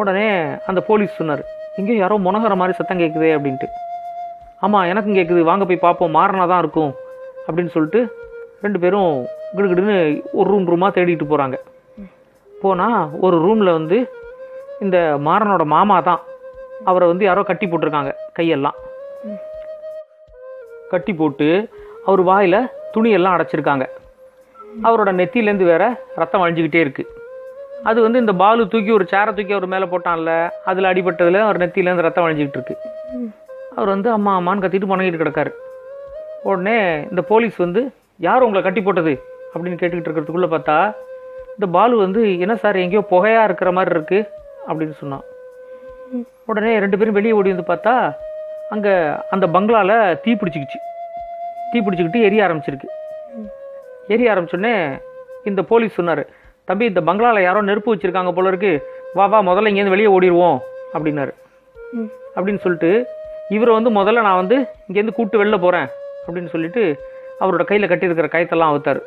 உடனே அந்த போலீஸ் சொன்னார், எங்கேயும் யாரோ முனகிற மாதிரி சத்தம் கேட்குதே அப்படின்ட்டு. ஆமாம் எனக்கும் கேட்குது, வாங்க போய் பார்ப்போம், மாறனா தான் இருக்கும் அப்படின்னு சொல்லிட்டு 2 பேரும் கிடுகிடுன்னு ஒரு ரூமாக தேடிட்டு போகிறாங்க. போனால் ஒரு ரூமில் வந்து இந்த மாறனோட மாமா தான், அவரை வந்து யாரோ கட்டி போட்டிருக்காங்க, கையெல்லாம் கட்டி போட்டு அவர் வாயில் துணியெல்லாம் அடைச்சிருக்காங்க. அவரோட நெத்தியிலேருந்து வேற ரத்தம் வழிஞ்சிக்கிட்டே இருக்குது. அது வந்து இந்த பாலு தூக்கி ஒரு சேரை தூக்கி அவர் மேலே போட்டான்ல, அதில் அடிபட்டதில் அவர் நெத்தியிலேருந்து ரத்தம் வழிஞ்சிக்கிட்டு இருக்கு. அவர் வந்து அம்மா அம்மான்னு கத்திட்டு முணங்கிட்டு கிடக்காரு. உடனே இந்த போலீஸ் வந்து யார் உங்களை கட்டி போட்டது அப்படின்னு கேட்டுக்கிட்டு இருக்கிறதுக்குள்ளே பார்த்தா இந்த பாலு வந்து, என்ன சார் எங்கேயோ புகையாக இருக்கிற மாதிரி இருக்குது அப்படின்னு சொன்னான். உடனே 2 பேரும் வெளியே ஓடி வந்து பார்த்தா அங்கே அந்த பங்களாவில் தீ பிடிச்சிக்கிட்டு எரிய ஆரம்பிச்சிருக்கு. எரிய ஆரம்பிச்சோடனே இந்த போலீஸ் சொன்னார், தம்பி இந்த பங்களாவில் யாரோ நெருப்பு வச்சுருக்காங்க போல இருக்கு, வா வா முதல்ல இங்கேருந்து வெளியே ஓடிடுவோம் அப்படின்னாரு. அப்படின்னு சொல்லிட்டு இவரை வந்து முதல்ல நான் வந்து இங்கேருந்து கூப்பிட்டு வெளில போகிறேன் அப்படின்னு சொல்லிட்டு அவரோட கையில் கட்டியிருக்கிற கயத்தெல்லாம் அவுத்தார்.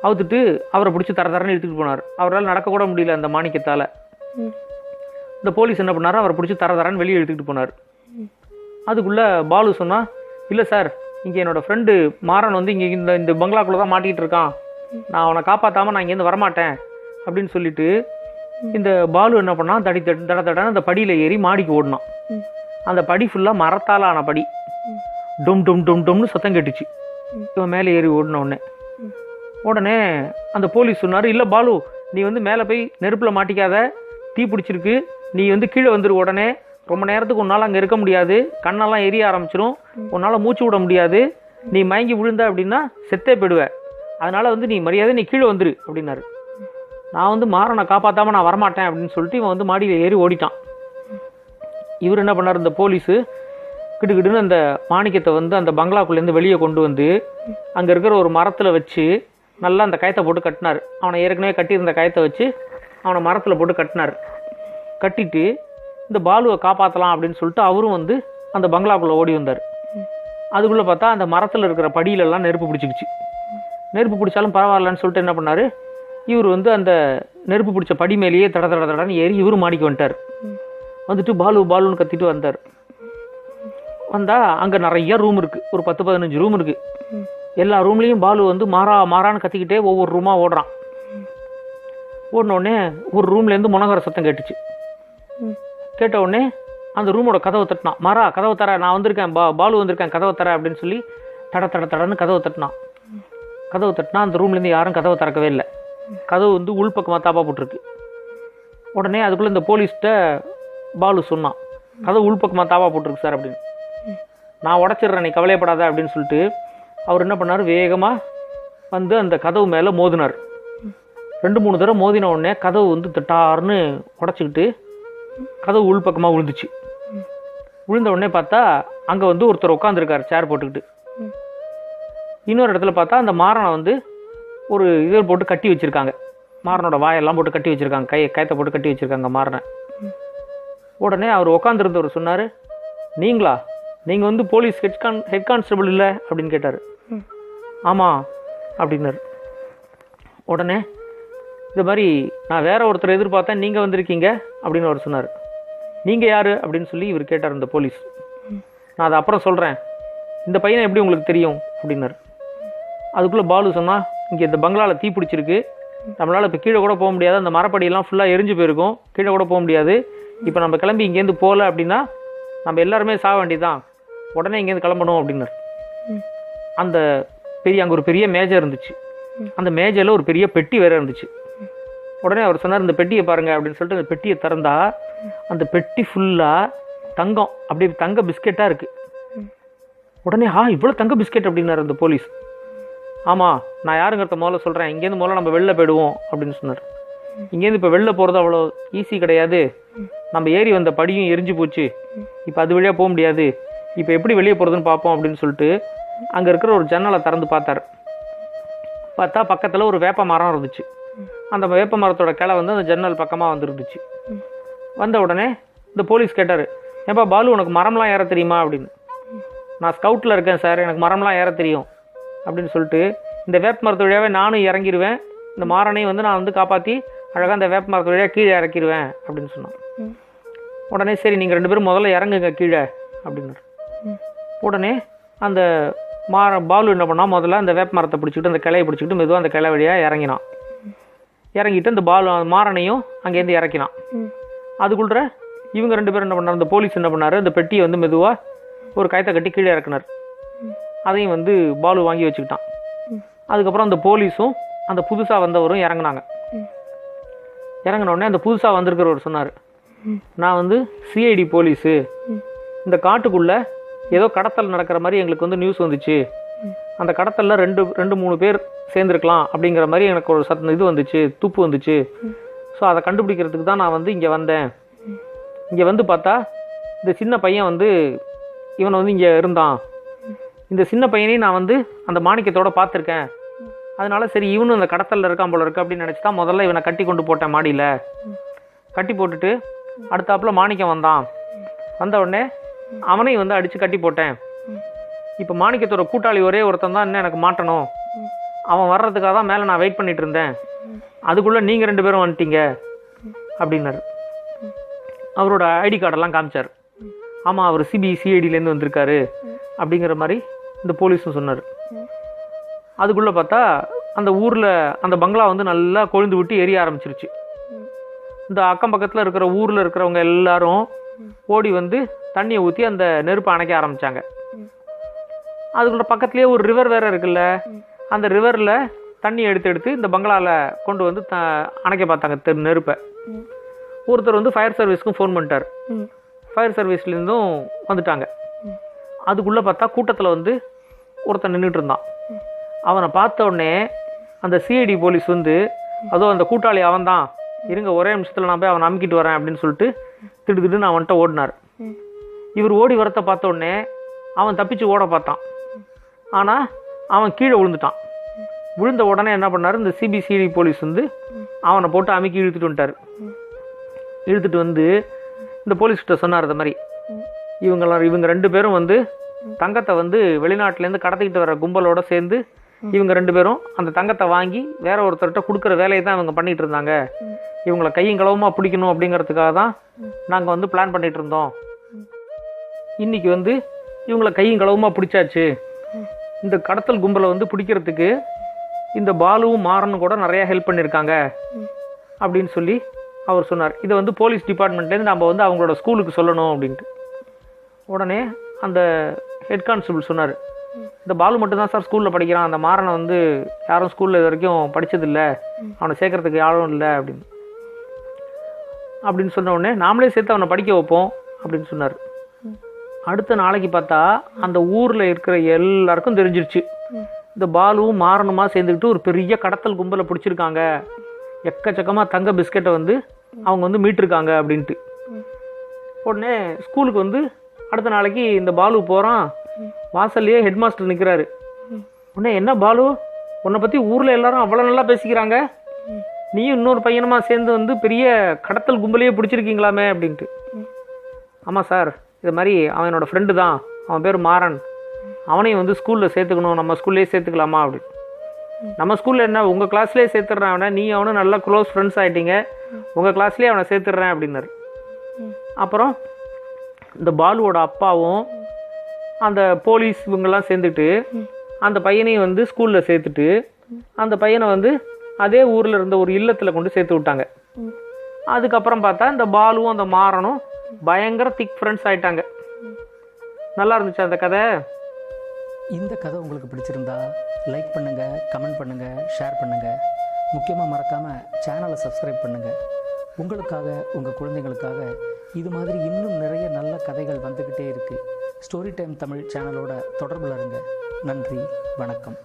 அவுத்துட்டு அவரை பிடிச்சி தரன்னு இழுத்துட்டு போனார். அவரால் நடக்கக்கூட முடியல அந்த மாணிக்கத்தால். இந்த போலீஸ் என்ன பண்ணார், அவரை பிடிச்சி தரன்னு வெளியே இழுத்துக்கிட்டு போனார். அதுக்குள்ளே பாலு சொன்னால், இல்லை சார், இங்கே என்னோடய ஃப்ரெண்டு மாறன் வந்து இங்கே இந்த பங்களாக்குள்ளே தான் மாட்டிக்கிட்டு இருக்கான், நான் அவனை காப்பாற்றாமல் நான் இங்கேருந்து வரமாட்டேன் அப்படின்னு சொல்லிட்டு இந்த பாலு என்ன பண்ணான், தடன்னு அந்த படியில் ஏறி மாடிக்கு ஓடினான். அந்த படி ஃபுல்லாக மரத்தால் ஆன படி. டும் டும் டும் டொம்னு சத்தம் கேட்டுச்சு. இவன் மேலே ஏறி உடனே அந்த போலீஸ் சொன்னார், இல்லை பாலு, நீ வந்து மேலே போய் நெருப்பில் மாட்டிக்காத, தீ பிடிச்சிருக்கு, நீ வந்து கீழே வந்துரு, உடனே ரொம்ப நேரத்துக்கு உன்னால் அங்கே இருக்க முடியாது, கண்ணெல்லாம் எரிய ஆரம்பிச்சிடும், உன்னால் மூச்சு விட முடியாது, நீ மயங்கி விழுந்த அப்படின்னா செத்தே போயிடுவேன், அதனால் வந்து நீ மரியாதை நீ கீழே வந்துரு அப்படின்னாரு. நான் வந்து மாறனை காப்பாற்றாமல் நான் வரமாட்டேன் அப்படின்னு சொல்லிட்டு இவன் வந்து மாடியில் ஏறி ஓடிட்டான். இவர் என்ன பண்ணார், இந்த போலீஸு கிடுக்கிடுன்னு அந்த மாணிக்கத்தை வந்து அந்த பங்களாக்குள்ளேருந்து வெளியே கொண்டு வந்து அங்கே இருக்கிற ஒரு மரத்தில் வச்சு நல்லா அந்த கயத்தை போட்டு கட்டினார். அவனை ஏற்கனவே கட்டியிருந்த கயத்தை வச்சு அவனை மரத்தில் போட்டு கட்டினார். கட்டிட்டு இந்த பாலுவை காப்பாற்றலாம் அப்படின்னு சொல்லிட்டு அவரும் வந்து அந்த பங்களாக்குள்ளே ஓடி வந்தார். அதுக்குள்ளே பார்த்தா அந்த மரத்தில் இருக்கிற படியிலெல்லாம் நெருப்பு பிடிச்சிக்கிச்சு. நெருப்பு பிடிச்சாலும் பரவாயில்லன்னு சொல்லிட்டு என்ன பண்ணார், இவர் வந்து அந்த நெருப்பு பிடிச்ச படி மேலேயே தடன்னு ஏறி இவரும் மாடிக்கு வந்துட்டார். வந்துட்டு பாலுன்னு கத்திட்டு வந்தார். வந்தால் அங்கே நிறைய ரூம் இருக்குது, ஒரு 10-15 ரூம் இருக்குது. எல்லா ரூம்லேயும் பாலு வந்து மாறான்னு கத்திக்கிட்டே ஒவ்வொரு ரூமாக ஓடுறான். ஓடினோடனே ஒரு ரூம்லேருந்து முனகர சத்தம் கேட்டுச்சு. கேட்ட உடனே அந்த ரூமோட கதவை தட்டினான். கதவை தர, நான் வந்திருக்கேன், பாலு வந்திருக்கேன், கதவை தர அப்படின்னு சொல்லி தடன்னு கதவை தட்டினான். கதவை தட்டினா அந்த ரூம்லேருந்து யாரும் கதவை திறக்கவே இல்லை. கதவு வந்து உள்பக்கமாக தாப்பா போட்டிருக்கு. உடனே அதுக்குள்ளே இந்த போலீஸ்கிட்ட பாலு சொன்னான், கதவு உள்பக்கமாக தாப்பா போட்டிருக்கு சார் அப்படின்னு. நான் உடச்சிட்றேன், நீ கவலையப்படாத அப்படின்னு சொல்லிட்டு அவர் என்ன பண்ணார், வேகமாக வந்து அந்த கதவு மேலே மோதினார். 2-3 தடவை மோதின உடனே கதவு வந்து திட்டார்னு உடச்சிக்கிட்டு கதவு உள்பக்கமாக விழுந்துச்சு. விழுந்த உடனே பார்த்தா அங்கே வந்து ஒருத்தர் உட்காந்துருக்கார் சேர் போட்டுக்கிட்டு. இன்னொரு இடத்துல பார்த்தா அந்த மாறனை வந்து ஒரு இதை போட்டு கட்டி வச்சுருக்காங்க, மாறனோட வாயெல்லாம் போட்டு கட்டி வச்சுருக்காங்க, கயத்தை போட்டு கட்டி வச்சுருக்காங்க மாறனை. உடனே அவர் உட்காந்துருந்தவர் சொன்னார், நீங்கள் வந்து போலீஸ் ஹெட் கான்ஸ்டபிள் இல்லை அப்படின்னு கேட்டார். ஆமாம் அப்படின்னாரு. உடனே இந்த மாதிரி நான் வேற ஒருத்தர் எதிர்பார்த்தேன், நீங்கள் வந்திருக்கீங்க அப்படின்னு அவர் சொன்னார். நீங்கள் யார் அப்படின்னு சொல்லி இவர் கேட்டார் இந்த போலீஸ். நான் அதை அப்புறம் சொல்கிறேன், இந்த பையனை எப்படி உங்களுக்கு தெரியும் அப்படின்னாரு. அதுக்குள்ளே பாலு சொன்னால், இங்கே இந்த பங்களாவில் தீ பிடிச்சிருக்கு, நம்மளால் இப்போ கீழே கூட போக முடியாது, அந்த மரப்படியெல்லாம் ஃபுல்லாக எரிஞ்சு போயிருக்கும், கீழே கூட போக முடியாது, இப்போ நம்ம கிளம்பி இங்கேருந்து போகல அப்படின்னா நம்ம எல்லாருமே சாக வேண்டியதான், உடனே இங்கேருந்து கிளம்பணும் அப்படின்னாரு. அந்த அங்கே ஒரு பெரிய மேஜை இருந்துச்சு, அந்த மேஜையில் ஒரு பெரிய பெட்டி வேறு இருந்துச்சு. உடனே அவர் சொன்னார், இந்த பெட்டியை பாருங்கள் அப்படின்னு சொல்லிட்டு அந்த பெட்டியை திறந்தா அந்த பெட்டி ஃபுல்லாக தங்கம், அப்படி தங்க பிஸ்கெட்டாக இருக்குது. உடனே இவ்வளோ தங்க பிஸ்கெட் அப்படின்னாரு அந்த போலீஸ். ஆமாம், நான் யாருங்கிறத முதல்ல சொல்கிறேன், இங்கேருந்து முதல்ல நம்ம வெளில போயிடுவோம் அப்படின்னு சொன்னார். இங்கேருந்து இப்போ வெளில போகிறது அவ்வளோ ஈஸி கிடையாது, நம்ம ஏறி வந்த படியும் எரிஞ்சு போச்சு, இப்போ அது வழியாக போக முடியாது, இப்போ எப்படி வெளியே போகிறதுன்னு பார்ப்போம் அப்படின்னு சொல்லிட்டு அங்கே இருக்கிற ஒரு ஜன்னலை திறந்து பார்த்தார். பார்த்தா பக்கத்தில் ஒரு வேப்ப மரம் இருந்துச்சு. அந்த வேப்ப மரத்தோட கிளை வந்து அந்த ஜன்னல் பக்கமாக வந்துருந்துச்சு. வந்த உடனே இந்த போலீஸ் கேட்டார், ஏப்பா பாலு, உனக்கு மரம்லாம் ஏற தெரியுமா அப்படின்னு. நான் ஸ்கவுட்டில் இருக்கேன் சார், எனக்கு மரம்லாம் ஏற தெரியும் அப்படின்னு சொல்லிட்டு, இந்த வேப்ப மரத்து வழியாகவே நானும் இறங்கிடுவேன், இந்த மாறனையும் வந்து நான் வந்து காப்பாற்றி அழகாக அந்த வேப்ப மரத்து வழியாக கீழே இறக்கிடுவேன் அப்படின்னு சொன்னான். உடனே சரி, நீங்கள் 2 பேரும் முதல்ல இறங்குங்க கீழே அப்படின்னாரு. உடனே அந்த பாலு என்ன பண்ணால், முதல்ல அந்த வேப்ப மரத்தை பிடிச்சிக்கிட்டு அந்த கிளையை பிடிச்சிக்கிட்டு மெதுவாக அந்த கிளை வழியாக இறங்கினான். இறங்கிட்டு அந்த மாறனையும் அங்கேருந்து இறக்கினான். அதுக்குள்ள இவங்க 2 பேரும் என்ன பண்ணார், அந்த போலீஸ் என்ன பண்ணார், அந்த பெட்டியை வந்து மெதுவாக ஒரு கயத்தை கட்டி கீழே இறக்குனார். அதையும் வந்து பாலு வாங்கி வச்சுக்கிட்டான். அதுக்கப்புறம் அந்த போலீஸும் அந்த புதுசாக வந்தவரும் இறங்கினாங்க. இறங்கினோடனே அந்த புதுசாக வந்திருக்கிறவர் சொன்னார், நான் வந்து சிஐடி போலீஸு, இந்த காட்டுக்குள்ளே ஏதோ கடத்தல் நடக்கிற மாதிரி எங்களுக்கு வந்து நியூஸ் வந்துச்சு, அந்த கடத்தலில் 2-3 பேர் சேர்ந்துருக்கலாம் அப்படிங்கிற மாதிரி எனக்கு ஒரு இது வந்துச்சு, துப்பு வந்துச்சு, ஸோ அதை கண்டுபிடிக்கிறதுக்கு தான் நான் வந்து இங்கே வந்தேன். இங்கே வந்து பார்த்தா இந்த சின்ன பையன் வந்து இவனை வந்து இங்கே இருந்தான், இந்த சின்ன பையனையும் நான் வந்து அந்த மாணிக்கத்தோடு பார்த்துருக்கேன், அதனால சரி இவனும் அந்த கடத்தலில் இருக்கான் போல இருக்கு அப்படின்னு நினச்சி தான் முதல்ல இவனை கட்டி கொண்டு போட்டேன் மாடியில். கட்டி போட்டுட்டு அடுத்தாப்புல மாணிக்கம் வந்தான், வந்த உடனே அவனையும் வந்து அடித்து கட்டி போட்டேன். இப்போ மாணிக்கத்தோட கூட்டாளி ஒரே ஒருத்தன் தான் இன்னும் எனக்கு மாட்டணும், அவன் வர்றதுக்காக தான் மேலே நான் வெயிட் பண்ணிட்டு இருந்தேன், அதுக்குள்ளே நீங்கள் 2 பேரும் வந்துட்டீங்க அப்படின்னாரு. அவரோட ஐடி கார்டெல்லாம் காமிச்சார். ஆமாம் அவர் சிபிசிஐடியிலேருந்து வந்திருக்காரு அப்படிங்கிற மாதிரி இந்த போலீஸும் சொன்னார். அதுக்குள்ளே பார்த்தா அந்த ஊரில் அந்த பங்களா வந்து நல்லா கொழுந்து விட்டு எரிய ஆரம்பிச்சிருச்சு. இந்த அக்கம் பக்கத்தில் இருக்கிற ஊரில் இருக்கிறவங்க எல்லாரும் ஓடி வந்து தண்ணியை ஊற்றி அந்த நெருப்பை அணைக்க ஆரம்பித்தாங்க. அதுக்குள்ள பக்கத்துலேயே ஒரு ரிவர் வேறு இருக்குல்ல, அந்த ரிவரில் தண்ணி எடுத்து இந்த பங்களாவில் கொண்டு வந்து அணைக்க பார்த்தாங்க நெருப்பை. ஒருத்தர் வந்து ஃபயர் சர்வீஸ்க்கும் ஃபோன் பண்ணிட்டார். ஃபயர் சர்வீஸ்லேருந்தும் வந்துட்டாங்க. அதுக்குள்ளே பார்த்தா கூட்டத்தில் வந்து ஒருத்தன் நின்றுட்டு இருந்தான். அவனை பார்த்த உடனே அந்த சிஐடி போலீஸ் வந்து அதோ அந்த கூட்டாளி அவன் தான், இருங்க ஒரே நிமிஷத்தில் நான் போய் அவனை அமுக்கிட்டு வரேன் அப்படின்னு சொல்லிட்டு திடுதிடுன்னு அவன்கிட்ட ஓடினார். இவர் ஓடி வரத்தை பார்த்த உடனே அவன் தப்பிச்சு ஓட பார்த்தான். ஆனால் அவன் கீழே விழுந்துட்டான். விழுந்த உடனே என்ன பண்ணார், இந்த சிபிசிஐடி போலீஸ் வந்து அவனை போட்டு அமுக்கி இழுத்துட்டு வந்துட்டார். இழுத்துட்டு வந்து இந்த போலீஸ்கிட்ட சொன்னார், இந்த மாதிரி இவங்க 2 பேரும் வந்து தங்கத்தை வந்து வெளிநாட்டிலேருந்து கடத்திக்கிட்டு வர கும்பலோட சேர்ந்து இவங்க 2 பேரும் அந்த தங்கத்தை வாங்கி வேற ஒருத்தர்கிட்ட கொடுக்குற வேலையை தான் இவங்க பண்ணிகிட்டு இருந்தாங்க. இவங்களை கையும் களவுமாக பிடிக்கணும் அப்படிங்கிறதுக்காக தான் நாங்கள் வந்து பிளான் பண்ணிகிட்டு இருந்தோம். இன்றைக்கி வந்து இவங்களை கையும் களவுமாக பிடிச்சாச்சு. இந்த கடத்தல் கும்பலை வந்து பிடிக்கிறதுக்கு இந்த பாலுவும் மாறனும் கூட நிறையா ஹெல்ப் பண்ணியிருக்காங்க அப்படின்னு சொல்லி அவர் சொன்னார். இதை வந்து போலீஸ் டிபார்ட்மெண்ட்லேருந்து நம்ம வந்து அவங்களோட ஸ்கூலுக்கு சொல்லணும் அப்படின்ட்டு. உடனே அந்த ஹெட் கான்ஸ்டபிள் சொன்னார், இந்த பாலு மட்டும்தான் சார் ஸ்கூலில் படிக்கிறான், அந்த மாறனை வந்து யாரும் ஸ்கூலில் இது வரைக்கும் படித்ததில்லை, அவனை சேர்க்கறதுக்கு யாரும் இல்லை அப்படின்னு சொன்ன உடனே நாமளே சேர்த்து அவனை படிக்க வைப்போம் அப்படின்னு சொன்னார். அடுத்த நாளைக்கு பார்த்தா அந்த ஊரில் இருக்கிற எல்லாருக்கும் தெரிஞ்சிருச்சு, இந்த பாலுவும் மாறனுமா சேர்ந்துக்கிட்டு ஒரு பெரிய கடத்தல் கும்பலை பிடிச்சிருக்காங்க, எக்கச்சக்கமாக தங்க பிஸ்கெட்டை வந்து அவங்க வந்து மீட்டிருக்காங்க அப்படின்ட்டு. உடனே ஸ்கூலுக்கு வந்து அடுத்த நாளைக்கு இந்த பாலு போகிறான். வாசல்லையே ஹெட் மாஸ்டர் நிற்கிறாரு. உடனே என்ன பாலு, உன்னை பற்றி ஊரில் எல்லாரும் அவ்வளோ நல்லா பேசிக்கிறாங்க, நீயும் இன்னொரு பையனுமா சேர்ந்து வந்து பெரிய கடத்தல் கும்பலையே பிடிச்சிருக்கீங்களாமே அப்படின்ட்டு. ஆமாம் சார், இது மாதிரி அவன் என்னோடய ஃப்ரெண்டு தான், அவன் பேர் மாறன், அவனையும் வந்து ஸ்கூலில் சேர்த்துக்கணும், நம்ம ஸ்கூல்லேயே சேர்த்துக்கலாமா அப்படின்னு. நம்ம ஸ்கூலில் என்ன உங்கள் கிளாஸ்லேயே சேர்த்துட்றேன் அவனை, நீ அவனும் நல்லா க்ளோஸ் ஃப்ரெண்ட்ஸ் ஆகிட்டீங்க, உங்கள் கிளாஸ்லேயே அவனை சேர்த்துட்றேன் அப்படின்னாரு. அப்புறம் இந்த பாலுவோட அப்பாவும் அந்த போலீஸ் இவங்கெல்லாம் சேர்ந்துட்டு அந்த பையனையும் வந்து ஸ்கூலில் சேர்த்துட்டு அந்த பையனை வந்து அதே ஊரில் இருந்த ஒரு இல்லத்தில் கொண்டு சேர்த்து விட்டாங்க. அதுக்கப்புறம் பார்த்தா இந்த பாலுவும் அந்த மாறனும் பயங்கர திக் ஃப்ரெண்ட்ஸ் ஆகிட்டாங்க. நல்லா இருந்துச்சு அந்த கதை. இந்த கதை உங்களுக்கு பிடிச்சிருந்தா லைக் பண்ணுங்கள், கமெண்ட் பண்ணுங்கள், ஷேர் பண்ணுங்கள். முக்கியமாக மறக்காமல் சேனலை சப்ஸ்கிரைப் பண்ணுங்கள். உங்களுக்காக, உங்கள் குழந்தைங்களுக்காக இது மாதிரி இன்னும் நிறைய நல்ல கதைகள் வந்துக்கிட்டே இருக்குது. ஸ்டோரி டைம் தமிழ் சேனலோட தொடர்பில் இருங்க. நன்றி, வணக்கம்.